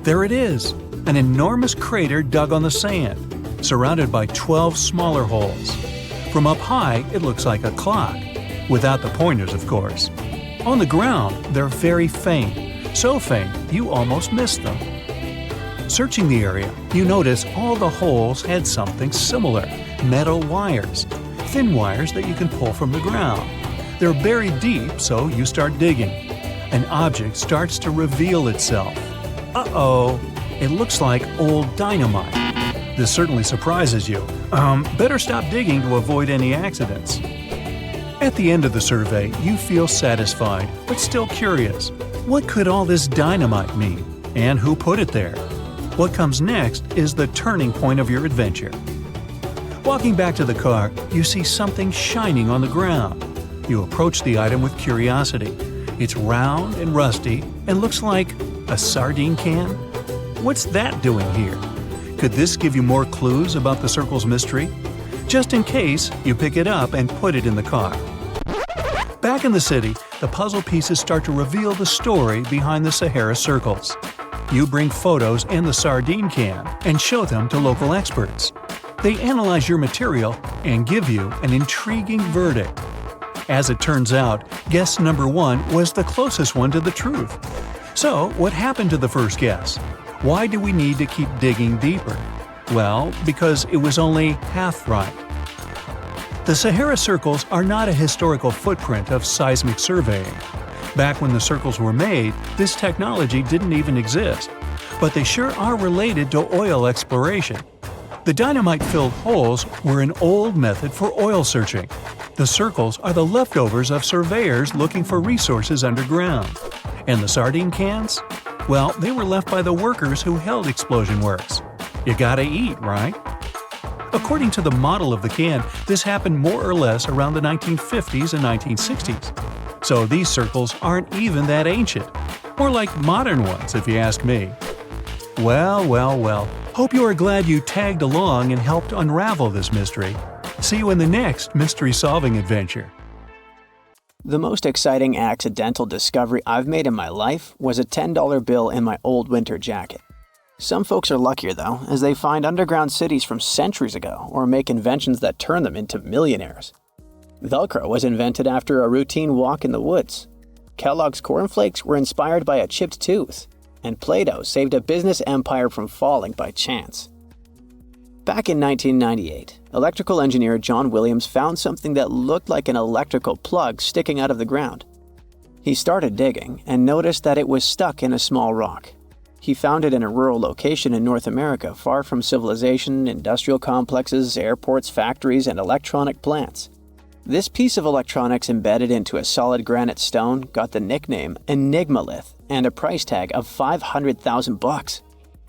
There it is, an enormous crater dug on the sand, surrounded by 12 smaller holes. From up high, it looks like a clock, without the pointers, of course. On the ground, they're very faint. So faint, you almost missed them. Searching the area, you notice all the holes had something similar, metal wires, thin wires that you can pull from the ground. They're buried deep, so you start digging. An object starts to reveal itself. Uh-oh, it looks like old dynamite. This certainly surprises you. Better stop digging to avoid any accidents. At the end of the survey, you feel satisfied, but still curious. What could all this dynamite mean? And who put it there? What comes next is the turning point of your adventure. Walking back to the car, you see something shining on the ground. You approach the item with curiosity. It's round and rusty and looks like a sardine can? What's that doing here? Could this give you more clues about the circle's mystery? Just in case, you pick it up and put it in the car. Back in the city, the puzzle pieces start to reveal the story behind the Sahara Circles. You bring photos and the sardine can and show them to local experts. They analyze your material and give you an intriguing verdict. As it turns out, guess number 1 was the closest one to the truth. So, what happened to the first guess? Why do we need to keep digging deeper? Well, because it was only half right. The Sahara Circles are not a historical footprint of seismic surveying. Back when the circles were made, this technology didn't even exist. But they sure are related to oil exploration. The dynamite-filled holes were an old method for oil searching. The circles are the leftovers of surveyors looking for resources underground. And the sardine cans? Well, they were left by the workers who held explosion works. You gotta eat, right? According to the model of the can, this happened more or less around the 1950s and 1960s. So these circles aren't even that ancient. More like modern ones, if you ask me. Well. Hope you are glad you tagged along and helped unravel this mystery. See you in the next mystery-solving adventure. The most exciting accidental discovery I've made in my life was a $10 bill in my old winter jacket. Some folks are luckier though, as they find underground cities from centuries ago or make inventions that turn them into millionaires. Velcro was invented after a routine walk in the woods. Kellogg's cornflakes were inspired by a chipped tooth. And Play-Doh saved a business empire from falling by chance. Back in 1998, electrical engineer John Williams found something that looked like an electrical plug sticking out of the ground. He started digging and noticed that it was stuck in a small rock. He found it in a rural location in North America, far from civilization, industrial complexes, airports, factories, and electronic plants. This piece of electronics embedded into a solid granite stone got the nickname Enigmalith and a price tag of $500,000.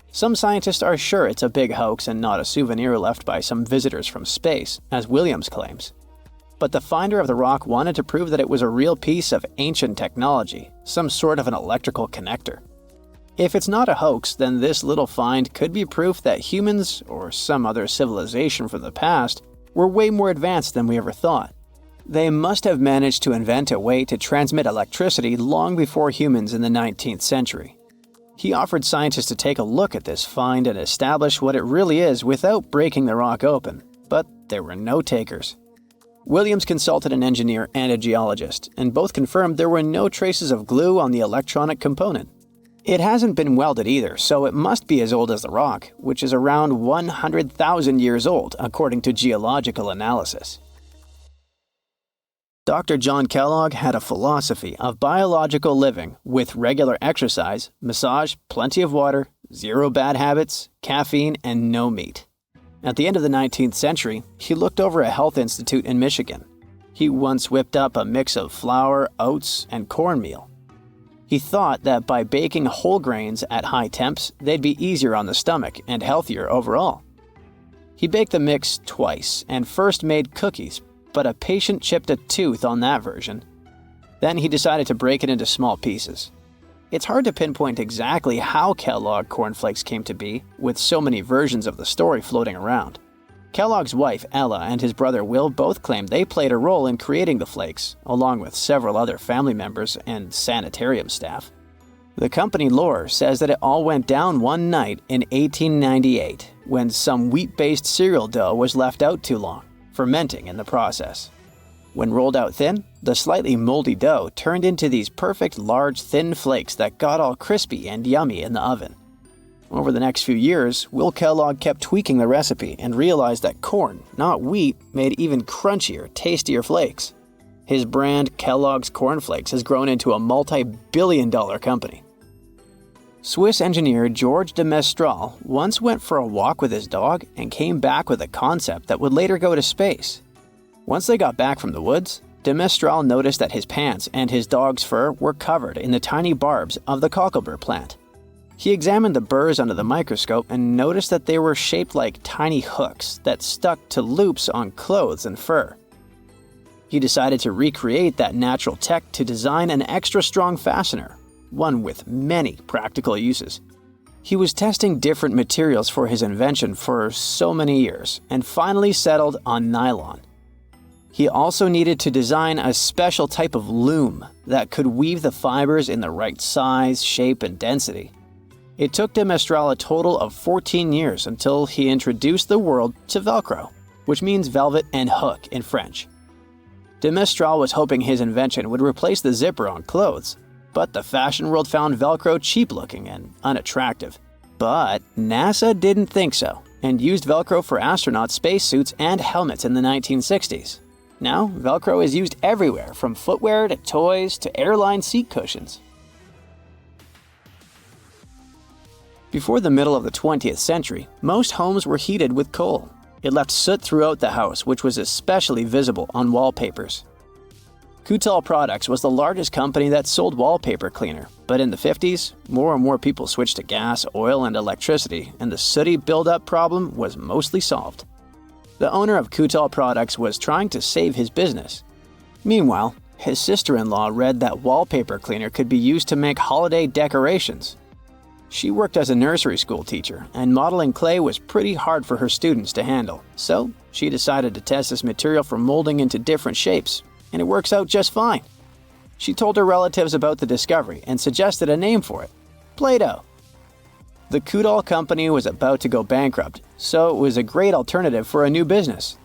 Some scientists are sure it's a big hoax and not a souvenir left by some visitors from space, as Williams claims. But the finder of the rock wanted to prove that it was a real piece of ancient technology, some sort of an electrical connector. If it's not a hoax, then this little find could be proof that humans, or some other civilization from the past, were way more advanced than we ever thought. They must have managed to invent a way to transmit electricity long before humans in the 19th century. He offered scientists to take a look at this find and establish what it really is without breaking the rock open, but there were no takers. Williams consulted an engineer and a geologist, and both confirmed there were no traces of glue on the electronic component. It hasn't been welded either, so it must be as old as the rock, which is around 100,000 years old, according to geological analysis. Dr. John Kellogg had a philosophy of biological living with regular exercise, massage, plenty of water, zero bad habits, caffeine, and no meat. At the end of the 19th century, he looked over a health institute in Michigan. He once whipped up a mix of flour, oats, and cornmeal. He thought that by baking whole grains at high temps, they'd be easier on the stomach and healthier overall. He baked the mix twice and first made cookies, but a patient chipped a tooth on that version. Then he decided to break it into small pieces. It's hard to pinpoint exactly how Kellogg cornflakes came to be, with so many versions of the story floating around. Kellogg's wife, Ella, and his brother Will both claimed they played a role in creating the flakes, along with several other family members and sanitarium staff. The company lore says that it all went down one night in 1898, when some wheat-based cereal dough was left out too long, fermenting in the process. When rolled out thin, the slightly moldy dough turned into these perfect large thin flakes that got all crispy and yummy in the oven. Over the next few years, Will Kellogg kept tweaking the recipe and realized that corn, not wheat, made even crunchier, tastier flakes. His brand, Kellogg's Corn Flakes, has grown into a multi-billion-dollar company. Swiss engineer George de Mestral once went for a walk with his dog and came back with a concept that would later go to space. Once they got back from the woods, de Mestral noticed that his pants and his dog's fur were covered in the tiny barbs of the cocklebur plant. He examined the burrs under the microscope and noticed that they were shaped like tiny hooks that stuck to loops on clothes and fur. He decided to recreate that natural tech to design an extra strong fastener, one with many practical uses. He was testing different materials for his invention for so many years and finally settled on nylon. He also needed to design a special type of loom that could weave the fibers in the right size, shape, and density. It took de Mestral a total of 14 years until he introduced the world to Velcro, which means velvet and hook in French. De Mestral was hoping his invention would replace the zipper on clothes, but the fashion world found Velcro cheap-looking and unattractive. But NASA didn't think so, and used Velcro for astronaut spacesuits and helmets in the 1960s. Now, Velcro is used everywhere, from footwear to toys to airline seat cushions. Before the middle of the 20th century, most homes were heated with coal. It left soot throughout the house, which was especially visible on wallpapers. Kutal Products was the largest company that sold wallpaper cleaner, but in the 50s, more and more people switched to gas, oil, and electricity, and the sooty buildup problem was mostly solved. The owner of Kutal Products was trying to save his business. Meanwhile, his sister-in-law read that wallpaper cleaner could be used to make holiday decorations. She worked as a nursery school teacher, and modeling clay was pretty hard for her students to handle, so she decided to test this material for molding into different shapes, and it works out just fine. She told her relatives about the discovery and suggested a name for it: Play-Doh. The Kutal company was about to go bankrupt, so it was a great alternative for a new business.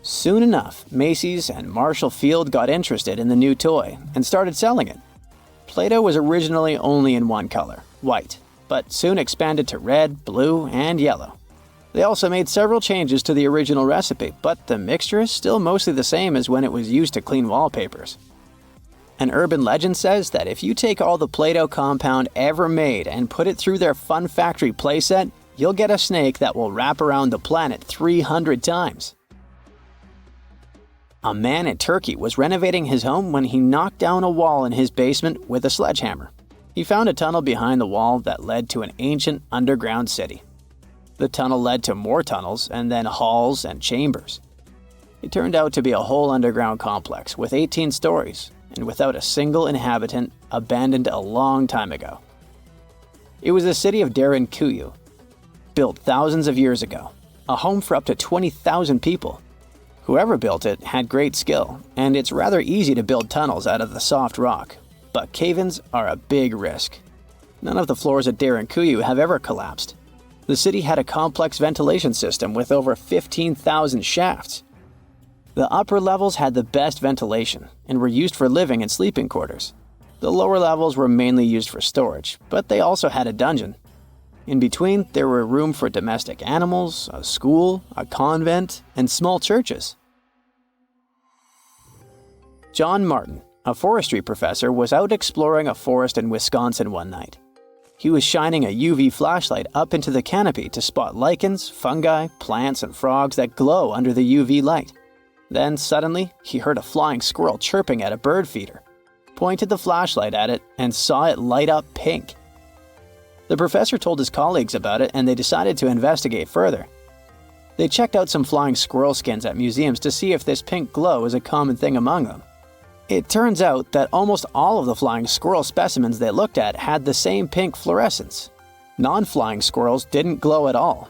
Soon enough, Macy's and Marshall Field got interested in the new toy and started selling it. Play-Doh was originally only in one color, white, but soon expanded to red, blue, and yellow. They also made several changes to the original recipe, but the mixture is still mostly the same as when it was used to clean wallpapers. An urban legend says that if you take all the Play-Doh compound ever made and put it through their Fun Factory playset, you'll get a snake that will wrap around the planet 300 times. A man in Turkey was renovating his home when he knocked down a wall in his basement with a sledgehammer. He found a tunnel behind the wall that led to an ancient underground city. The tunnel led to more tunnels and then halls and chambers. It turned out to be a whole underground complex with 18 stories and without a single inhabitant, abandoned a long time ago. It was the city of Derinkuyu, built thousands of years ago, a home for up to 20,000 people. Whoever built it had great skill, and it's rather easy to build tunnels out of the soft rock, but cave-ins are a big risk. None of the floors at Derinkuyu have ever collapsed. The city had a complex ventilation system with over 15,000 shafts. The upper levels had the best ventilation and were used for living and sleeping quarters. The lower levels were mainly used for storage, but they also had a dungeon. In between, there were room for domestic animals, a school, a convent, and small churches. John Martin, a forestry professor, was out exploring a forest in Wisconsin one night. He was shining a UV flashlight up into the canopy to spot lichens, fungi, plants, and frogs that glow under the UV light. Then suddenly, he heard a flying squirrel chirping at a bird feeder, pointed the flashlight at it, and saw it light up pink. The professor told his colleagues about it, and they decided to investigate further. They checked out some flying squirrel skins at museums to see if this pink glow is a common thing among them. It turns out that almost all of the flying squirrel specimens they looked at had the same pink fluorescence. Non-flying squirrels didn't glow at all.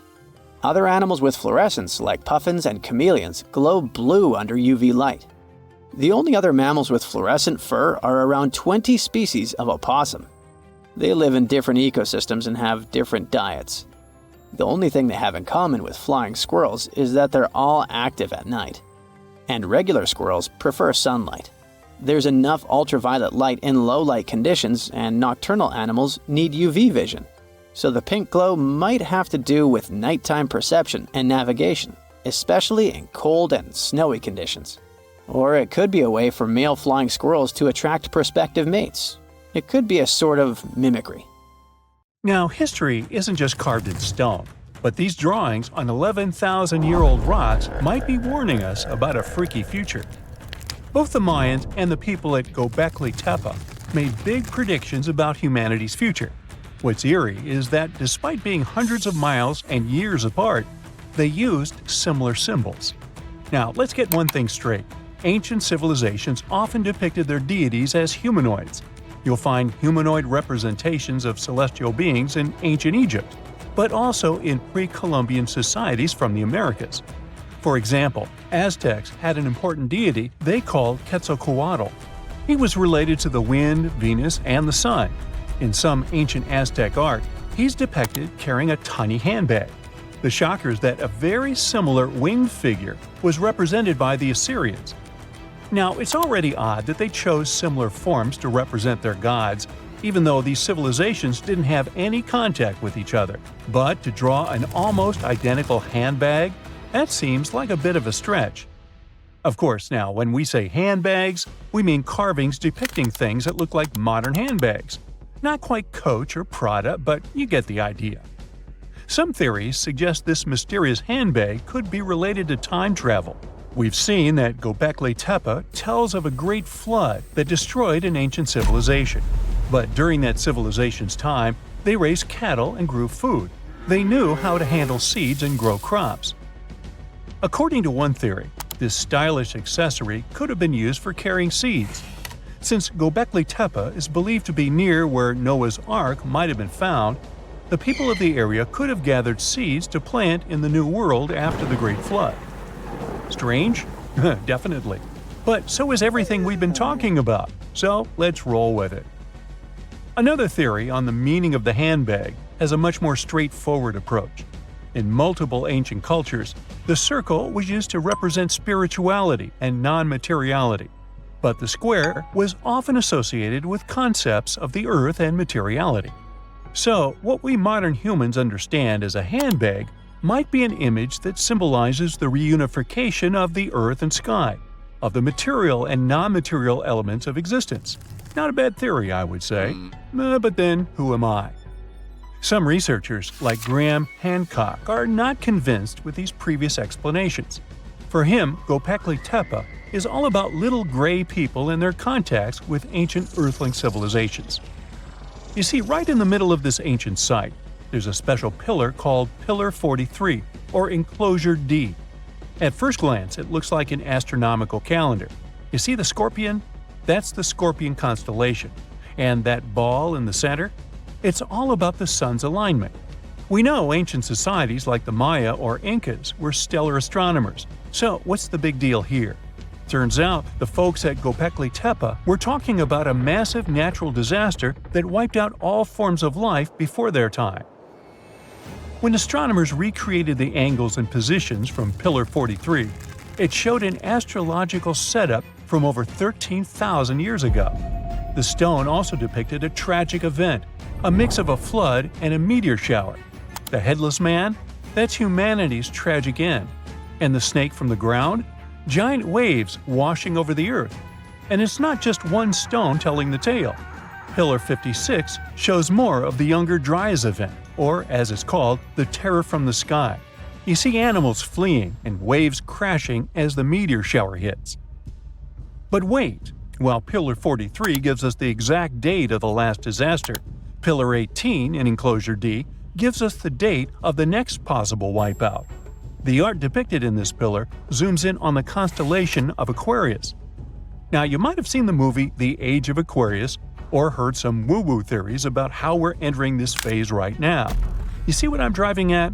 Other animals with fluorescence, like puffins and chameleons, glow blue under UV light. The only other mammals with fluorescent fur are around 20 species of opossum. They live in different ecosystems and have different diets. The only thing they have in common with flying squirrels is that they're all active at night. And regular squirrels prefer sunlight. There's enough ultraviolet light in low-light conditions, and nocturnal animals need UV vision. So the pink glow might have to do with nighttime perception and navigation, especially in cold and snowy conditions. Or it could be a way for male flying squirrels to attract prospective mates. It could be a sort of mimicry. Now, history isn't just carved in stone, but these drawings on 11,000-year-old rocks might be warning us about a freaky future. Both the Mayans and the people at Göbekli Tepe made big predictions about humanity's future. What's eerie is that despite being hundreds of miles and years apart, they used similar symbols. Now, let's get one thing straight. Ancient civilizations often depicted their deities as humanoids. You'll find humanoid representations of celestial beings in ancient Egypt, but also in pre-Columbian societies from the Americas. For example, Aztecs had an important deity they called Quetzalcoatl. He was related to the wind, Venus, and the sun. In some ancient Aztec art, he's depicted carrying a tiny handbag. The shocker is that a very similar winged figure was represented by the Assyrians. Now, it's already odd that they chose similar forms to represent their gods, even though these civilizations didn't have any contact with each other. But to draw an almost identical handbag, that seems like a bit of a stretch. Of course, now, when we say handbags, we mean carvings depicting things that look like modern handbags. Not quite Coach or Prada, but you get the idea. Some theories suggest this mysterious handbag could be related to time travel. We've seen that Göbekli Tepe tells of a great flood that destroyed an ancient civilization. But during that civilization's time, they raised cattle and grew food. They knew how to handle seeds and grow crops. According to one theory, this stylish accessory could have been used for carrying seeds. Since Göbekli Tepe is believed to be near where Noah's Ark might have been found, the people of the area could have gathered seeds to plant in the New World after the Great Flood. Strange? Definitely. But so is everything we've been talking about, so let's roll with it. Another theory on the meaning of the handbag has a much more straightforward approach. In multiple ancient cultures, the circle was used to represent spirituality and non-materiality, but the square was often associated with concepts of the earth and materiality. So, what we modern humans understand as a handbag might be an image that symbolizes the reunification of the earth and sky, of the material and non-material elements of existence. Not a bad theory, I would say. But then, who am I? Some researchers, like Graham Hancock, are not convinced with these previous explanations. For him, Göbekli Tepe is all about little gray people and their contacts with ancient earthling civilizations. You see, right in the middle of this ancient site, there's a special pillar called Pillar 43, or Enclosure D. At first glance, it looks like an astronomical calendar. You see the scorpion? That's the Scorpion constellation. And that ball in the center? It's all about the sun's alignment. We know ancient societies like the Maya or Incas were stellar astronomers. So what's the big deal here? Turns out the folks at Göbekli Tepe were talking about a massive natural disaster that wiped out all forms of life before their time. When astronomers recreated the angles and positions from Pillar 43, it showed an astrological setup from over 13,000 years ago. The stone also depicted a tragic event, a mix of a flood and a meteor shower. The headless man? That's humanity's tragic end. And the snake from the ground? Giant waves washing over the earth. And it's not just one stone telling the tale. Pillar 56 shows more of the Younger Dryas event, or as it's called, the terror from the sky. You see animals fleeing and waves crashing as the meteor shower hits. But wait, while Pillar 43 gives us the exact date of the last disaster, Pillar 18 in Enclosure D gives us the date of the next possible wipeout. The art depicted in this pillar zooms in on the constellation of Aquarius. Now, you might have seen the movie The Age of Aquarius or heard some woo-woo theories about how we're entering this phase right now. You see what I'm driving at?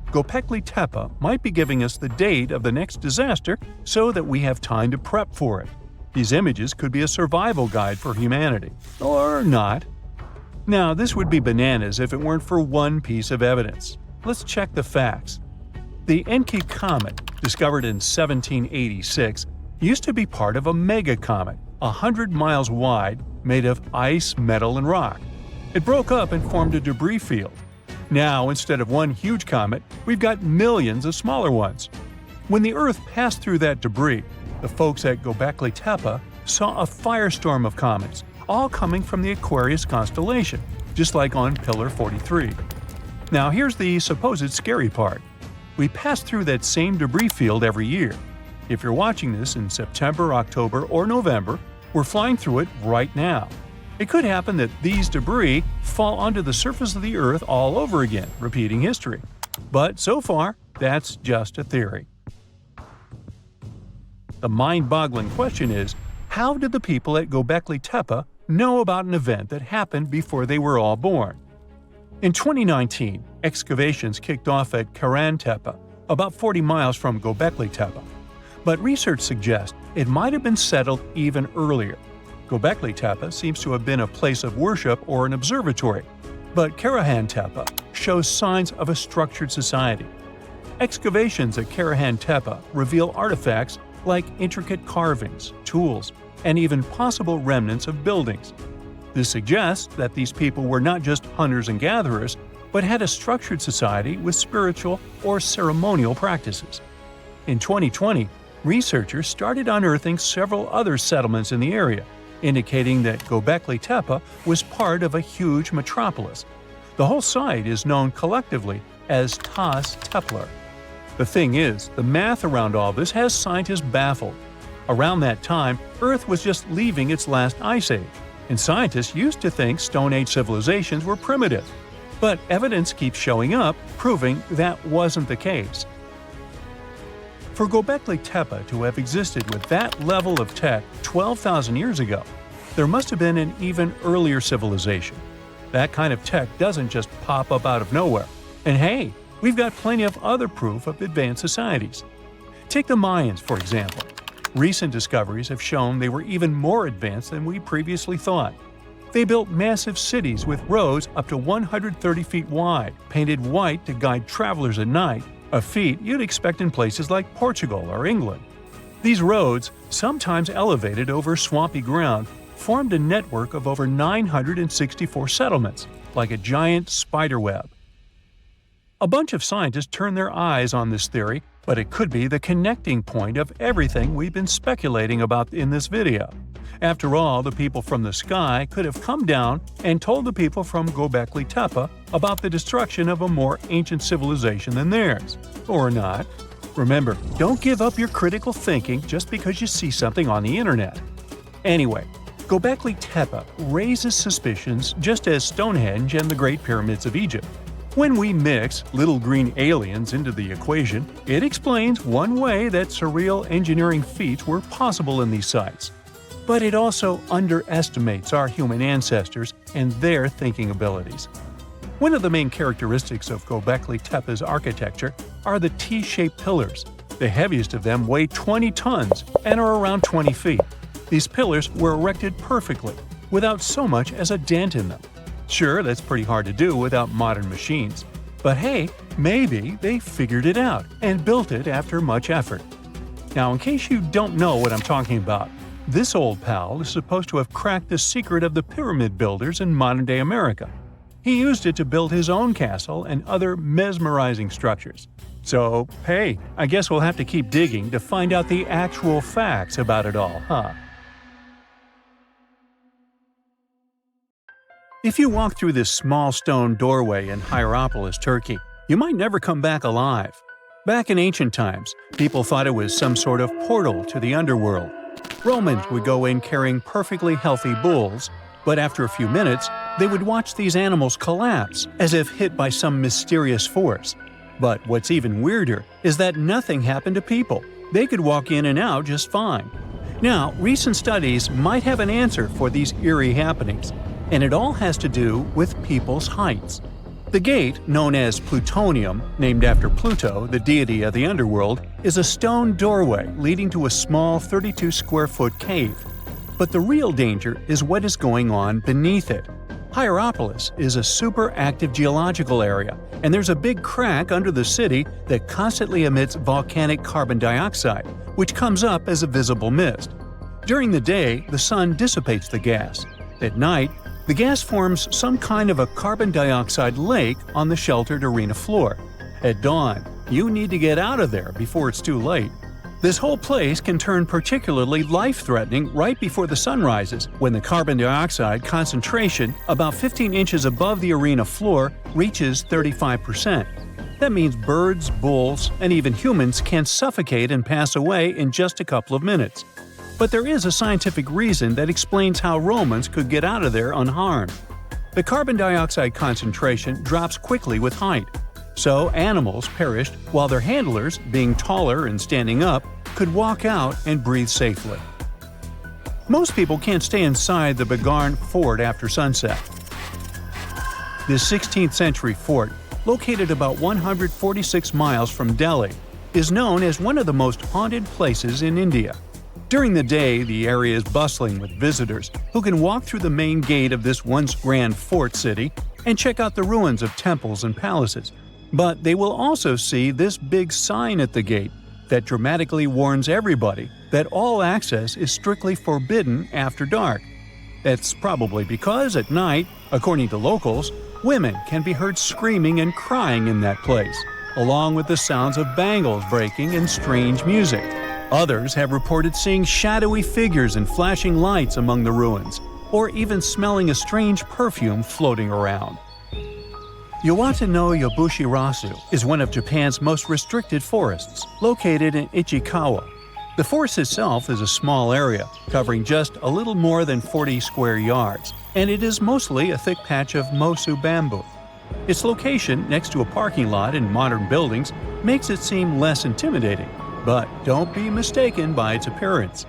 Göbekli Tepe might be giving us the date of the next disaster so that we have time to prep for it. These images could be a survival guide for humanity. Or not. Now, this would be bananas if it weren't for one piece of evidence. Let's check the facts. The Encke comet, discovered in 1786, used to be part of a megacomet, 100 miles wide, made of ice, metal, and rock. It broke up and formed a debris field. Now, instead of one huge comet, we've got millions of smaller ones. When the Earth passed through that debris, the folks at Göbekli Tepe saw a firestorm of comets, all coming from the Aquarius constellation, just like on Pillar 43. Now, here's the supposed scary part. We pass through that same debris field every year. If you're watching this in September, October, or November, we're flying through it right now. It could happen that these debris fall onto the surface of the Earth all over again, repeating history. But so far, that's just a theory. The mind-boggling question is, how did the people at Göbekli Tepe know about an event that happened before they were all born? In 2019, excavations kicked off at Karan Tepe, about 40 miles from Göbekli Tepe. But research suggests it might have been settled even earlier. Göbekli Tepe seems to have been a place of worship or an observatory. but Karahan Tepe shows signs of a structured society. Excavations at Karahan Tepe reveal artifacts like intricate carvings, tools, and even possible remnants of buildings. This suggests that these people were not just hunters and gatherers, but had a structured society with spiritual or ceremonial practices. In 2020, researchers started unearthing several other settlements in the area, indicating that Göbekli Tepe was part of a huge metropolis. The whole site is known collectively as Tas Tepler. The thing is, the math around all this has scientists baffled. Around that time, Earth was just leaving its last ice age, and scientists used to think Stone Age civilizations were primitive. But evidence keeps showing up, proving that wasn't the case. For Göbekli Tepe to have existed with that level of tech 12,000 years ago, there must have been an even earlier civilization. That kind of tech doesn't just pop up out of nowhere. And hey, we've got plenty of other proof of advanced societies. Take the Mayans, for example. Recent discoveries have shown they were even more advanced than we previously thought. They built massive cities with roads up to 130 feet wide, painted white to guide travelers at night, a feat you'd expect in places like Portugal or England. These roads, sometimes elevated over swampy ground, formed a network of over 964 settlements, like a giant spider web. A bunch of scientists turned their eyes on this theory, but it could be the connecting point of everything we've been speculating about in this video. After all, the people from the sky could have come down and told the people from Göbekli Tepe about the destruction of a more ancient civilization than theirs. Or not. Remember, don't give up your critical thinking just because you see something on the internet. Anyway, Göbekli Tepe raises suspicions just as Stonehenge and the Great Pyramids of Egypt. When we mix little green aliens into the equation, it explains one way that surreal engineering feats were possible in these sites. But it also underestimates our human ancestors and their thinking abilities. One of the main characteristics of Göbekli Tepe's architecture are the T-shaped pillars. The heaviest of them weigh 20 tons and are around 20 feet. These pillars were erected perfectly, without so much as a dent in them. Sure, that's pretty hard to do without modern machines. But hey, maybe they figured it out and built it after much effort. Now, in case you don't know what I'm talking about, this old pal is supposed to have cracked the secret of the pyramid builders in modern-day America. He used it to build his own castle and other mesmerizing structures. So, hey, I guess we'll have to keep digging to find out the actual facts about it all, huh? If you walk through this small stone doorway in Hierapolis, Turkey, you might never come back alive. Back in ancient times, people thought it was some sort of portal to the underworld. Romans would go in carrying perfectly healthy bulls, but after a few minutes, they would watch these animals collapse as if hit by some mysterious force. But what's even weirder is that nothing happened to people. They could walk in and out just fine. Now, recent studies might have an answer for these eerie happenings, and it all has to do with people's heights. The gate, known as Plutonium, named after Pluto, the deity of the underworld, is a stone doorway leading to a small 32-square-foot cave. But the real danger is what is going on beneath it. Hierapolis is a super active geological area, and there's a big crack under the city that constantly emits volcanic carbon dioxide, which comes up as a visible mist. During the day, the sun dissipates the gas. At night, the gas forms some kind of a carbon dioxide lake on the sheltered arena floor. At dawn, you need to get out of there before it's too late. This whole place can turn particularly life-threatening right before the sun rises, when the carbon dioxide concentration, about 15 inches above the arena floor, reaches 35%. That means birds, bulls, and even humans can suffocate and pass away in just a couple of minutes. But there is a scientific reason that explains how Romans could get out of there unharmed. The carbon dioxide concentration drops quickly with height, so animals perished while their handlers, being taller and standing up, could walk out and breathe safely. Most people can't stay inside the Bagarn fort after sunset. This 16th century fort, located about 146 miles from Delhi, is known as one of the most haunted places in India. During the day, the area is bustling with visitors who can walk through the main gate of this once grand fort city and check out the ruins of temples and palaces. But they will also see this big sign at the gate that dramatically warns everybody that all access is strictly forbidden after dark. That's probably because at night, according to locals, women can be heard screaming and crying in that place, along with the sounds of bangles breaking and strange music. Others have reported seeing shadowy figures and flashing lights among the ruins, or even smelling a strange perfume floating around. Yawata no Yabushirasu is one of Japan's most restricted forests, located in Ichikawa. The forest itself is a small area, covering just a little more than 40 square yards, and it is mostly a thick patch of mosu bamboo. Its location next to a parking lot and modern buildings makes it seem less intimidating, but don't be mistaken by its appearance.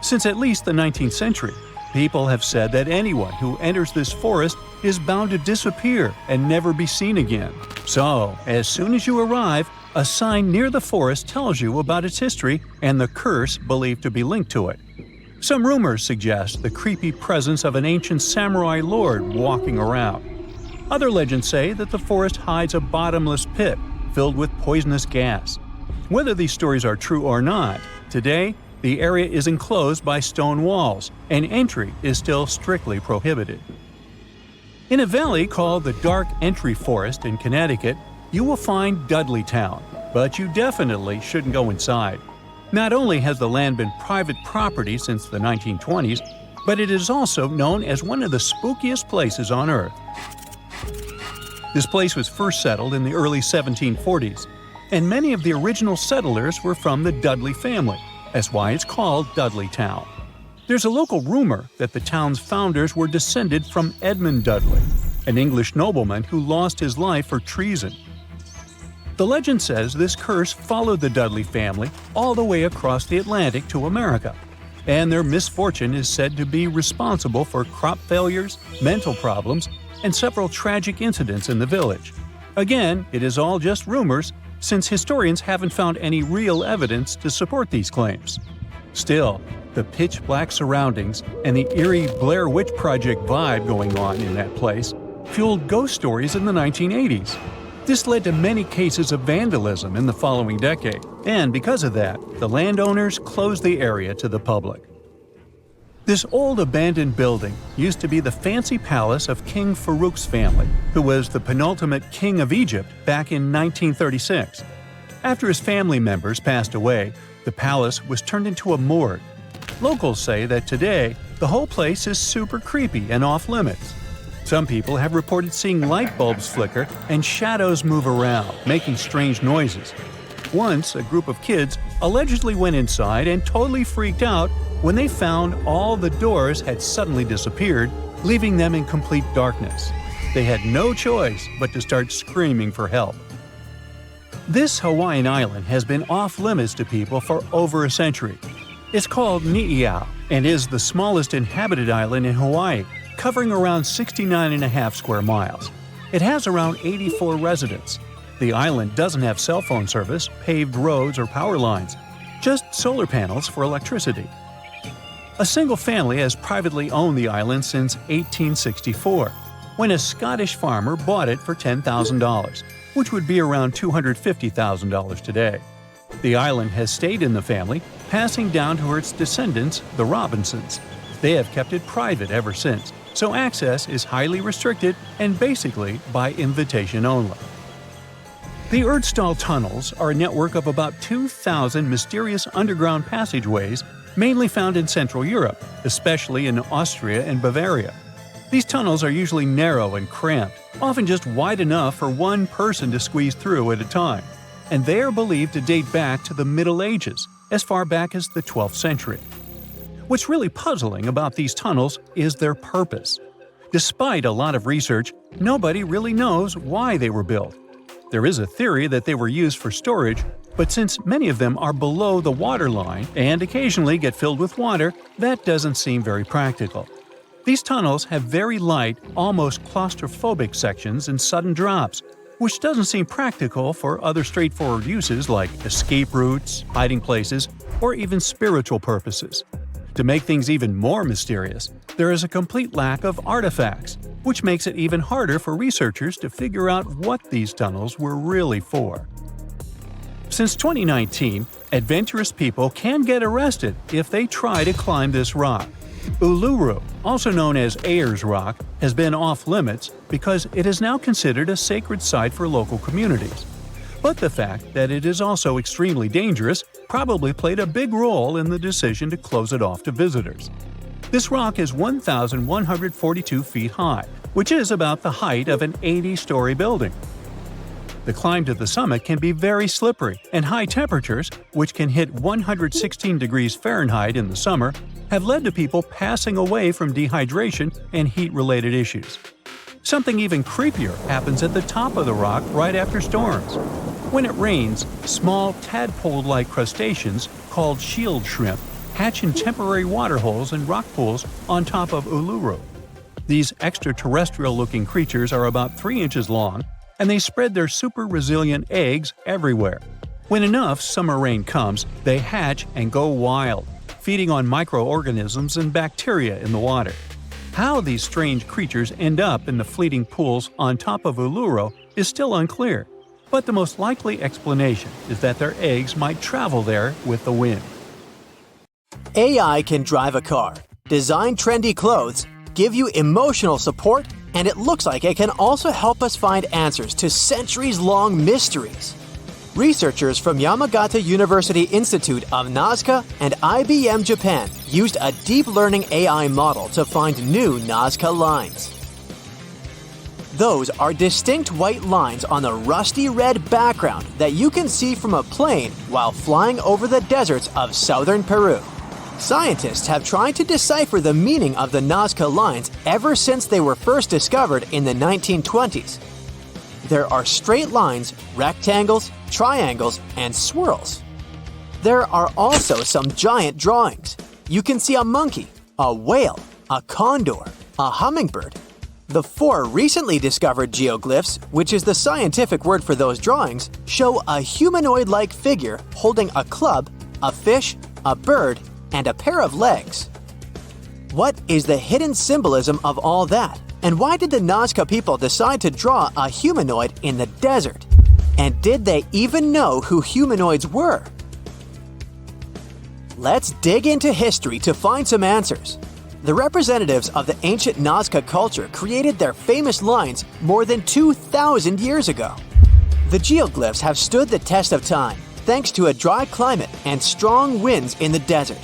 Since at least the 19th century, people have said that anyone who enters this forest is bound to disappear and never be seen again. So, as soon as you arrive, a sign near the forest tells you about its history and the curse believed to be linked to it. Some rumors suggest the creepy presence of an ancient samurai lord walking around. Other legends say that the forest hides a bottomless pit filled with poisonous gas. Whether these stories are true or not, today the area is enclosed by stone walls, and entry is still strictly prohibited. In a valley called the Dark Entry Forest in Connecticut, you will find Dudleytown, but you definitely shouldn't go inside. Not only has the land been private property since the 1920s, but it is also known as one of the spookiest places on Earth. This place was first settled in the early 1740s, and many of the original settlers were from the Dudley family. That's why it's called Dudleytown. There's a local rumor that the town's founders were descended from Edmund Dudley, an English nobleman who lost his life for treason. The legend says this curse followed the Dudley family all the way across the Atlantic to America, and their misfortune is said to be responsible for crop failures, mental problems, and several tragic incidents in the village. Again, it is all just rumors, since historians haven't found any real evidence to support these claims. Still, the pitch-black surroundings and the eerie Blair Witch Project vibe going on in that place fueled ghost stories in the 1980s. This led to many cases of vandalism in the following decade, and because of that, the landowners closed the area to the public. This old abandoned building used to be the fancy palace of King Farouk's family, who was the penultimate king of Egypt back in 1936. After his family members passed away, the palace was turned into a morgue. Locals say that today, the whole place is super creepy and off-limits. Some people have reported seeing light bulbs flicker and shadows move around, making strange noises. Once, a group of kids allegedly went inside and totally freaked out when they found all the doors had suddenly disappeared, leaving them in complete darkness. They had no choice but to start screaming for help. This Hawaiian island has been off-limits to people for over a century. It's called Ni'iau and is the smallest inhabited island in Hawaii, covering around 69.5 square miles. It has around 84 residents. The island doesn't have cell phone service, paved roads, or power lines, just solar panels for electricity. A single family has privately owned the island since 1864, when a Scottish farmer bought it for $10,000, which would be around $250,000 today. The island has stayed in the family, passing down to its descendants, the Robinsons. They have kept it private ever since, so access is highly restricted and basically by invitation only. The Erdstall tunnels are a network of about 2,000 mysterious underground passageways mainly found in Central Europe, especially in Austria and Bavaria. These tunnels are usually narrow and cramped, often just wide enough for one person to squeeze through at a time, and they are believed to date back to the Middle Ages, as far back as the 12th century. What's really puzzling about these tunnels is their purpose. Despite a lot of research, nobody really knows why they were built. There is a theory that they were used for storage, but since many of them are below the waterline and occasionally get filled with water, that doesn't seem very practical. These tunnels have very light, almost claustrophobic sections and sudden drops, which doesn't seem practical for other straightforward uses like escape routes, hiding places, or even spiritual purposes. To make things even more mysterious, there is a complete lack of artifacts, which makes it even harder for researchers to figure out what these tunnels were really for. Since 2019, adventurous people can get arrested if they try to climb this rock. Uluru, also known as Ayers Rock, has been off-limits because it is now considered a sacred site for local communities. But the fact that it is also extremely dangerous probably played a big role in the decision to close it off to visitors. This rock is 1,142 feet high, which is about the height of an 80-story building. The climb to the summit can be very slippery, and high temperatures, which can hit 116 degrees Fahrenheit in the summer, have led to people passing away from dehydration and heat-related issues. Something even creepier happens at the top of the rock right after storms. When it rains, small tadpole-like crustaceans called shield shrimp hatch in temporary waterholes and rock pools on top of Uluru. These extraterrestrial-looking creatures are about 3 inches long, and they spread their super-resilient eggs everywhere. When enough summer rain comes, they hatch and go wild, feeding on microorganisms and bacteria in the water. How these strange creatures end up in the fleeting pools on top of Uluru is still unclear, but the most likely explanation is that their eggs might travel there with the wind. AI can drive a car, design trendy clothes, give you emotional support, and it looks like it can also help us find answers to centuries-long mysteries. Researchers from Yamagata University Institute of Nazca and IBM Japan used a deep learning AI model to find new Nazca lines. Those are distinct white lines on a rusty red background that you can see from a plane while flying over the deserts of southern Peru. Scientists have tried to decipher the meaning of the Nazca lines ever since they were first discovered in the 1920s. There are straight lines, rectangles, triangles, and swirls. There are also some giant drawings. You can see a monkey, a whale, a condor, a hummingbird. The 4 recently discovered geoglyphs, which is the scientific word for those drawings, show a humanoid-like figure holding a club, a fish, a bird, and a pair of legs. What is the hidden symbolism of all that? And why did the Nazca people decide to draw a humanoid in the desert? And did they even know who humanoids were? Let's dig into history to find some answers. The representatives of the ancient Nazca culture created their famous lines more than 2,000 years ago. The geoglyphs have stood the test of time thanks to a dry climate and strong winds in the desert.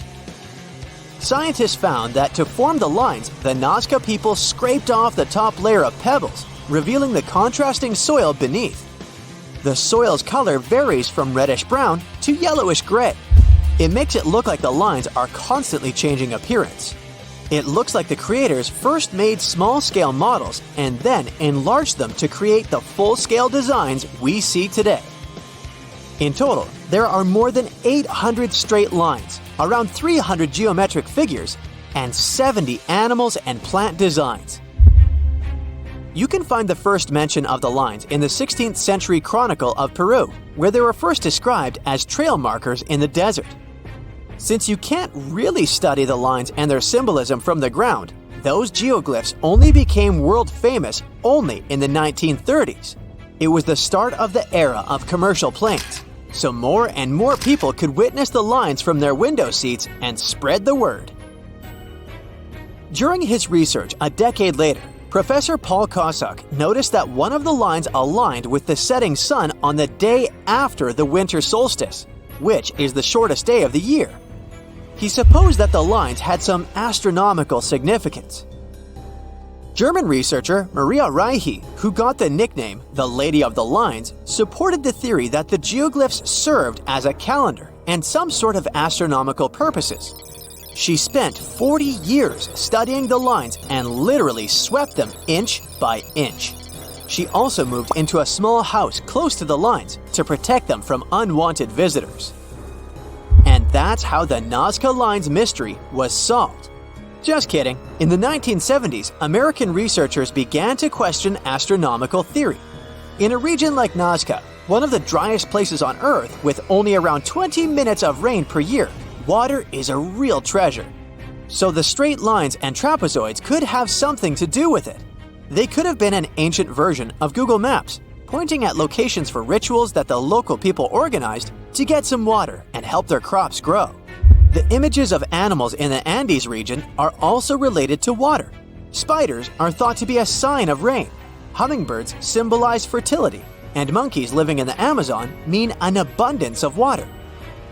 Scientists found that to form the lines, the Nazca people scraped off the top layer of pebbles, revealing the contrasting soil beneath. The soil's color varies from reddish-brown to yellowish-gray. It makes it look like the lines are constantly changing appearance. It looks like the creators first made small-scale models and then enlarged them to create the full-scale designs we see today. In total, there are more than 800 straight lines, around 300 geometric figures, and 70 animals and plant designs. You can find the first mention of the lines in the 16th century Chronicle of Peru, where they were first described as trail markers in the desert. Since you can't really study the lines and their symbolism from the ground, those geoglyphs only became world famous only in the 1930s. It was the start of the era of commercial planes, so more and more people could witness the lines from their window seats and spread the word. During his research a decade later, Professor Paul Kossak noticed that one of the lines aligned with the setting sun on the day after the winter solstice, which is the shortest day of the year. He supposed that the lines had some astronomical significance. German researcher Maria Reiche, who got the nickname the Lady of the Lines, supported the theory that the geoglyphs served as a calendar and some sort of astronomical purposes. She spent 40 years studying the lines and literally swept them inch by inch. She also moved into a small house close to the lines to protect them from unwanted visitors. And that's how the Nazca Lines mystery was solved. Just kidding. In the 1970s, American researchers began to question astronomical theory. In a region like Nazca, one of the driest places on Earth with only around 20 minutes of rain per year, water is a real treasure. So the straight lines and trapezoids could have something to do with it. They could have been an ancient version of Google Maps, pointing at locations for rituals that the local people organized to get some water and help their crops grow. The images of animals in the Andes region are also related to water. Spiders are thought to be a sign of rain. Hummingbirds symbolize fertility, and monkeys living in the Amazon mean an abundance of water.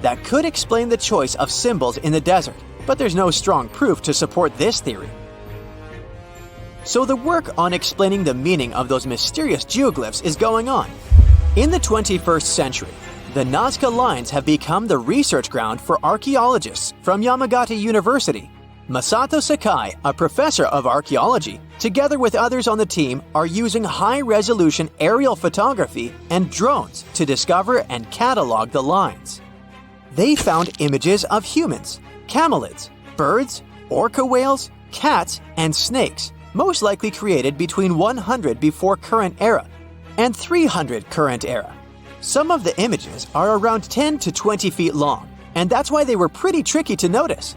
That could explain the choice of symbols in the desert, but there's no strong proof to support this theory. So the work on explaining the meaning of those mysterious geoglyphs is going on. In the 21st century, the Nazca lines have become the research ground for archaeologists from Yamagata University. Masato Sakai, a professor of archaeology, together with others on the team, are using high-resolution aerial photography and drones to discover and catalog the lines. They found images of humans, camelids, birds, orca whales, cats, and snakes, most likely created between 100 before current era and 300 current era. Some of the images are around 10 to 20 feet long, and that's why they were pretty tricky to notice.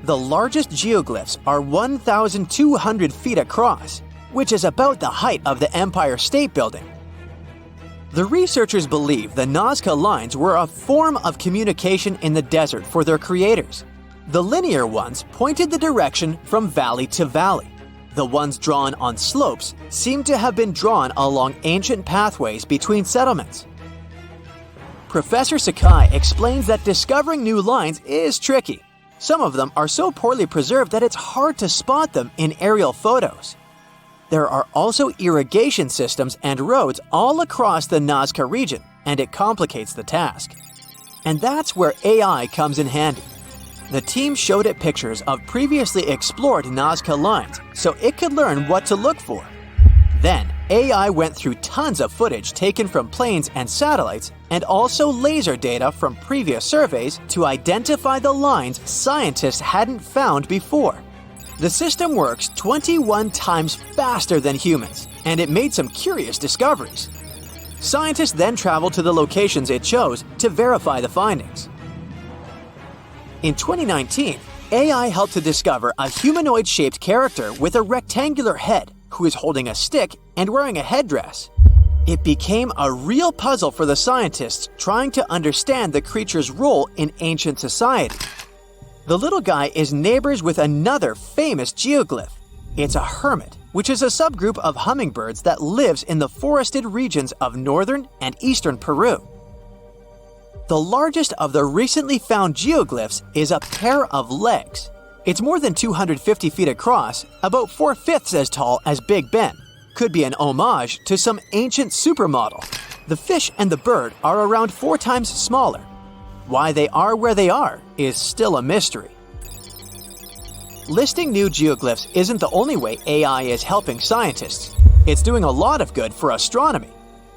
The largest geoglyphs are 1,200 feet across, which is about the height of the Empire State Building. The researchers believe the Nazca lines were a form of communication in the desert for their creators. The linear ones pointed the direction from valley to valley. The ones drawn on slopes seem to have been drawn along ancient pathways between settlements. Professor Sakai explains that discovering new lines is tricky. Some of them are so poorly preserved that it's hard to spot them in aerial photos. There are also irrigation systems and roads all across the Nazca region, and it complicates the task. And that's where AI comes in handy. The team showed it pictures of previously explored Nazca lines so it could learn what to look for. Then, AI went through tons of footage taken from planes and satellites and also laser data from previous surveys to identify the lines scientists hadn't found before. The system works 21 times faster than humans, and it made some curious discoveries. Scientists then traveled to the locations it chose to verify the findings. In 2019, AI helped to discover a humanoid-shaped character with a rectangular head who is holding a stick and wearing a headdress. It became a real puzzle for the scientists trying to understand the creature's role in ancient society. The little guy is neighbors with another famous geoglyph. It's a hermit, which is a subgroup of hummingbirds that lives in the forested regions of northern and eastern Peru. The largest of the recently found geoglyphs is a pair of legs. It's more than 250 feet across, about 4/5 as tall as Big Ben. Could be an homage to some ancient supermodel. The fish and the bird are around 4 times smaller. Why they are where they are is still a mystery. Listing new geoglyphs isn't the only way AI is helping scientists. It's doing a lot of good for astronomy.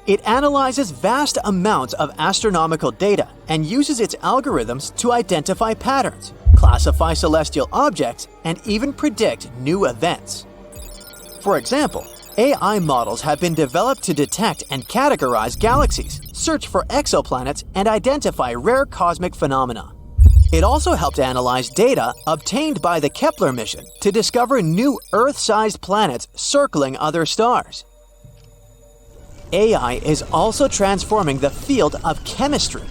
It analyzes vast amounts of astronomical data and uses its algorithms to identify patterns, classify celestial objects, and even predict new events. For example, AI models have been developed to detect and categorize galaxies, search for exoplanets, and identify rare cosmic phenomena. It also helped analyze data obtained by the Kepler mission to discover new Earth-sized planets circling other stars. AI is also transforming the field of chemistry.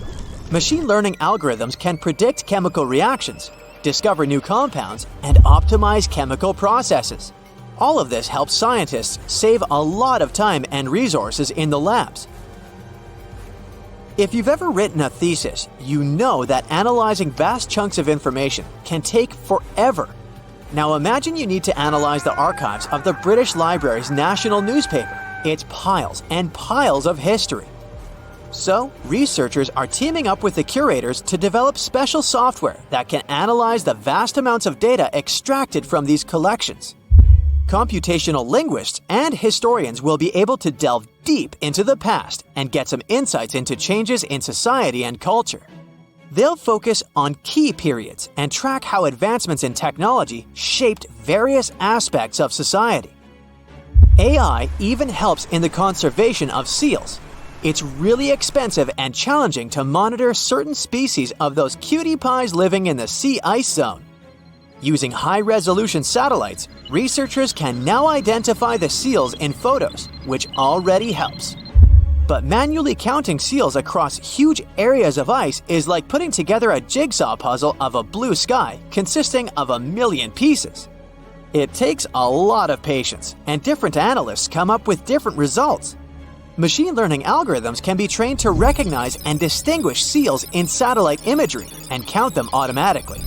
Machine learning algorithms can predict chemical reactions, discover new compounds, and optimize chemical processes. All of this helps scientists save a lot of time and resources in the labs. If you've ever written a thesis, you know that analyzing vast chunks of information can take forever. Now imagine you need to analyze the archives of the British Library's national newspaper. It's piles and piles of history. So, researchers are teaming up with the curators to develop special software that can analyze the vast amounts of data extracted from these collections. Computational linguists and historians will be able to delve deep into the past and get some insights into changes in society and culture. They'll focus on key periods and track how advancements in technology shaped various aspects of society. AI even helps in the conservation of seals. It's really expensive and challenging to monitor certain species of those cutie pies living in the sea ice zone. Using high-resolution satellites, researchers can now identify the seals in photos, which already helps. But manually counting seals across huge areas of ice is like putting together a jigsaw puzzle of a blue sky consisting of 1 million pieces. It takes a lot of patience, and different analysts come up with different results. Machine learning algorithms can be trained to recognize and distinguish seals in satellite imagery and count them automatically.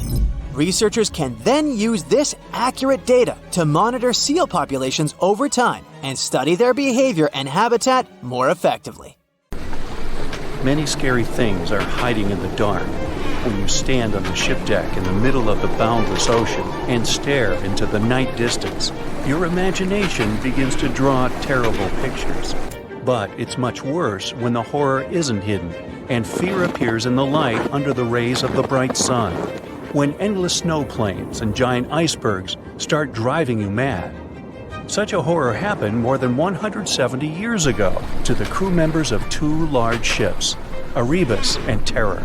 Researchers can then use this accurate data to monitor seal populations over time and study their behavior and habitat more effectively. Many scary things are hiding in the dark when you stand on the ship deck in the middle of the boundless ocean and stare into the night distance. Your imagination begins to draw terrible pictures. But it's much worse when the horror isn't hidden and fear appears in the light under the rays of the bright sun. When endless snow plains and giant icebergs start driving you mad. Such a horror happened more than 170 years ago to the crew members of 2 large ships, Erebus and Terror.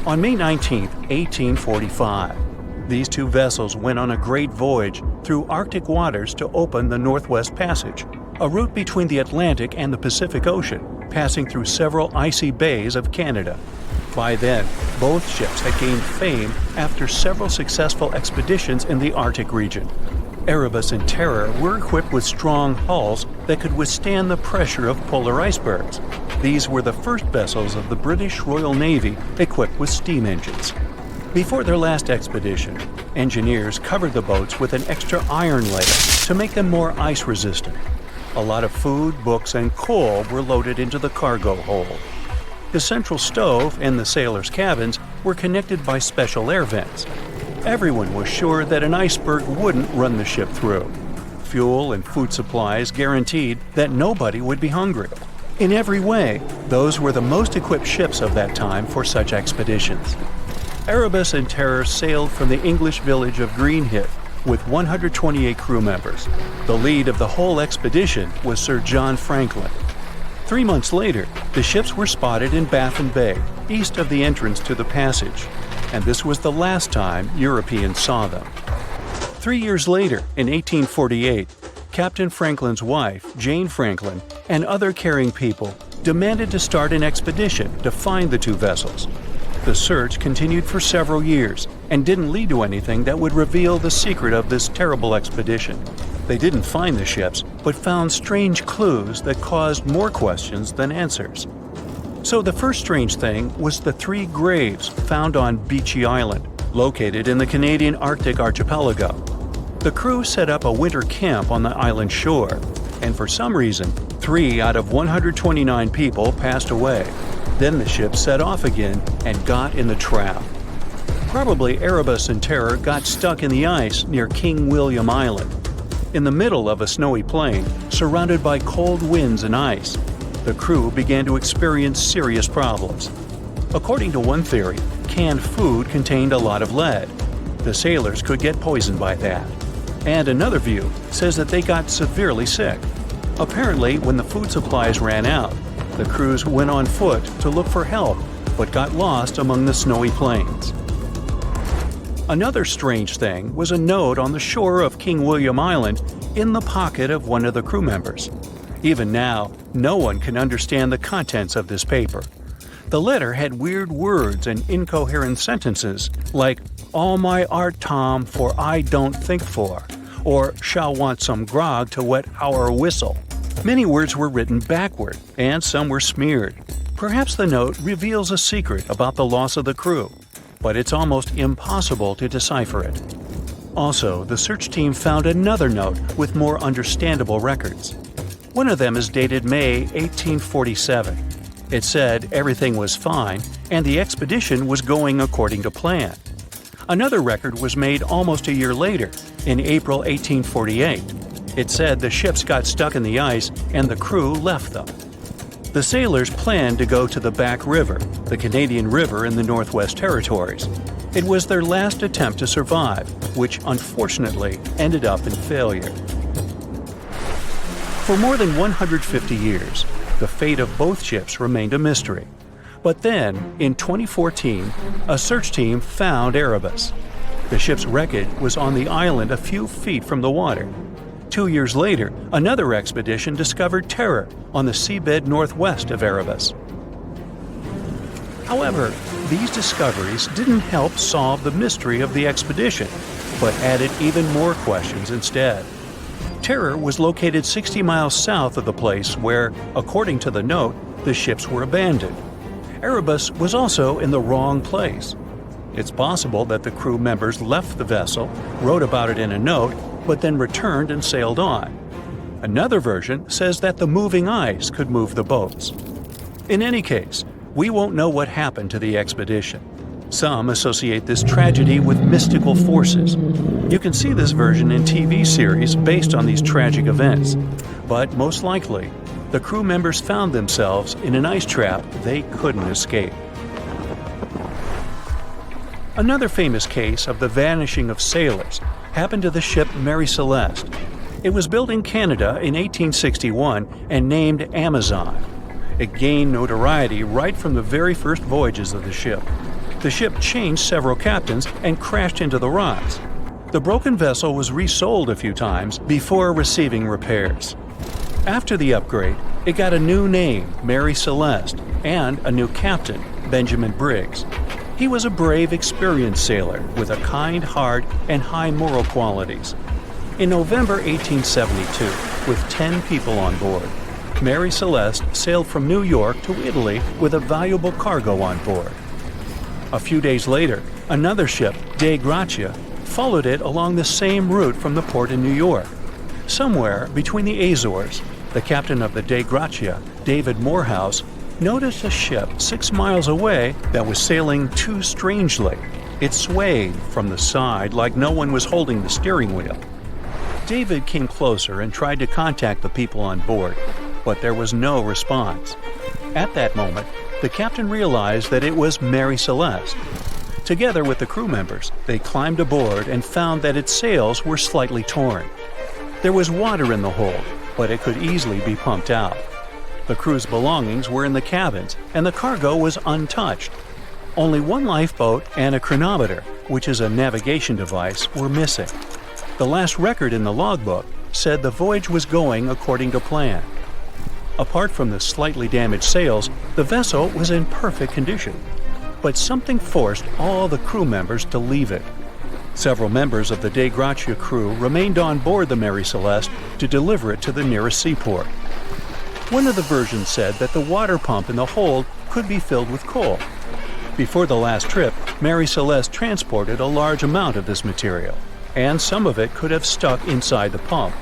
On May 19, 1845, these 2 vessels went on a great voyage through Arctic waters to open the Northwest Passage, a route between the Atlantic and the Pacific Ocean, passing through several icy bays of Canada. By then, both ships had gained fame after several successful expeditions in the Arctic region. Erebus and Terror were equipped with strong hulls that could withstand the pressure of polar icebergs. These were the first vessels of the British Royal Navy equipped with steam engines. Before their last expedition, engineers covered the boats with an extra iron layer to make them more ice-resistant. A lot of food, books, and coal were loaded into the cargo hold. The central stove and the sailors' cabins were connected by special air vents. Everyone was sure that an iceberg wouldn't run the ship through. Fuel and food supplies guaranteed that nobody would be hungry. In every way, those were the most equipped ships of that time for such expeditions. Erebus and Terror sailed from the English village of Greenhithe with 128 crew members. The lead of the whole expedition was Sir John Franklin. 3 months later, the ships were spotted in Baffin Bay, east of the entrance to the passage, and this was the last time Europeans saw them. 3 years later, in 1848, Captain Franklin's wife, Jane Franklin, and other caring people demanded to start an expedition to find the 2 vessels. The search continued for several years and didn't lead to anything that would reveal the secret of this terrible expedition. They didn't find the ships, but found strange clues that caused more questions than answers. So the first strange thing was the 3 graves found on Beechey Island, located in the Canadian Arctic archipelago. The crew set up a winter camp on the island shore, and for some reason, 3 out of 129 people passed away. Then the ship set off again and got in the trap. Probably Erebus and Terror got stuck in the ice near King William Island. In the middle of a snowy plain, surrounded by cold winds and ice, the crew began to experience serious problems. According to one theory, canned food contained a lot of lead. The sailors could get poisoned by that. And another view says that they got severely sick. Apparently, when the food supplies ran out, the crews went on foot to look for help, but got lost among the snowy plains. Another strange thing was a note on the shore of King William Island in the pocket of one of the crew members. Even now, no one can understand the contents of this paper. The letter had weird words and incoherent sentences like, "All my art, Tom, for I don't think for," or "shall want some grog to wet our whistle." Many words were written backward, and some were smeared. Perhaps the note reveals a secret about the loss of the crew, but it's almost impossible to decipher it. Also, the search team found another note with more understandable records. One of them is dated May 1847. It said everything was fine and the expedition was going according to plan. Another record was made almost a year later, in April 1848. It said the ships got stuck in the ice and the crew left them. The sailors planned to go to the Back River, the Canadian River in the Northwest Territories. It was their last attempt to survive, which unfortunately ended up in failure. For more than 150 years, the fate of both ships remained a mystery. But then, in 2014, a search team found Erebus. The ship's wreckage was on the island a few feet from the water. 2 years later, another expedition discovered Terror on the seabed northwest of Erebus. However, these discoveries didn't help solve the mystery of the expedition, but added even more questions instead. Terror was located 60 miles south of the place where, according to the note, the ships were abandoned. Erebus was also in the wrong place. It's possible that the crew members left the vessel, wrote about it in a note, but then returned and sailed on. Another version says that the moving ice could move the boats. In any case, we won't know what happened to the expedition. Some associate this tragedy with mystical forces. You can see this version in TV series based on these tragic events. But most likely, the crew members found themselves in an ice trap they couldn't escape. Another famous case of the vanishing of sailors happened to the ship Mary Celeste. It was built in Canada in 1861 and named Amazon. It gained notoriety right from the very first voyages of the ship. The ship changed several captains and crashed into the rocks. The broken vessel was resold a few times before receiving repairs. After the upgrade, it got a new name, Mary Celeste, and a new captain, Benjamin Briggs. He was a brave, experienced sailor with a kind heart and high moral qualities. In November 1872, with 10 people on board, Mary Celeste sailed from New York to Italy with a valuable cargo on board. A few days later, another ship, Dei Gratia, followed it along the same route from the port in New York. Somewhere between the Azores, the captain of the Dei Gratia, David Morehouse, noticed a ship 6 miles away that was sailing too strangely. It swayed from the side like no one was holding the steering wheel. David came closer and tried to contact the people on board, but there was no response. At that moment, the captain realized that it was Mary Celeste. Together with the crew members, they climbed aboard and found that its sails were slightly torn. There was water in the hold, but it could easily be pumped out. The crew's belongings were in the cabins, and the cargo was untouched. Only one lifeboat and a chronometer, which is a navigation device, were missing. The last record in the logbook said the voyage was going according to plan. Apart from the slightly damaged sails, the vessel was in perfect condition. But something forced all the crew members to leave it. Several members of the Dei Gratia crew remained on board the Mary Celeste to deliver it to the nearest seaport. One of the versions said that the water pump in the hold could be filled with coal. Before the last trip, Mary Celeste transported a large amount of this material, and some of it could have stuck inside the pump.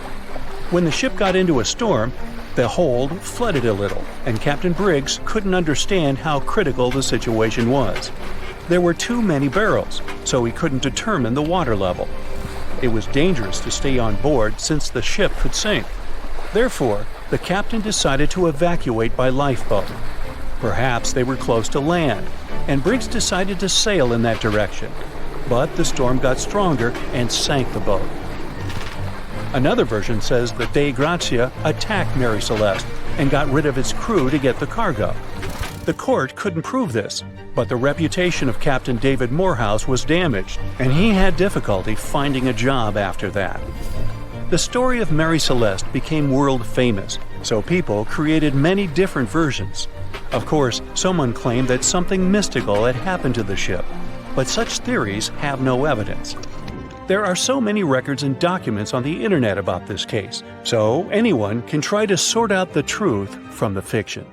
When the ship got into a storm, the hold flooded a little, and Captain Briggs couldn't understand how critical the situation was. There were too many barrels, so he couldn't determine the water level. It was dangerous to stay on board since the ship could sink. Therefore, the captain decided to evacuate by lifeboat. Perhaps they were close to land, and Briggs decided to sail in that direction. But the storm got stronger and sank the boat. Another version says the Dei Gratia attacked Mary Celeste and got rid of its crew to get the cargo. The court couldn't prove this, but the reputation of Captain David Morehouse was damaged, and he had difficulty finding a job after that. The story of Mary Celeste became world famous, so people created many different versions. Of course, someone claimed that something mystical had happened to the ship, but such theories have no evidence. There are so many records and documents on the internet about this case, so anyone can try to sort out the truth from the fiction.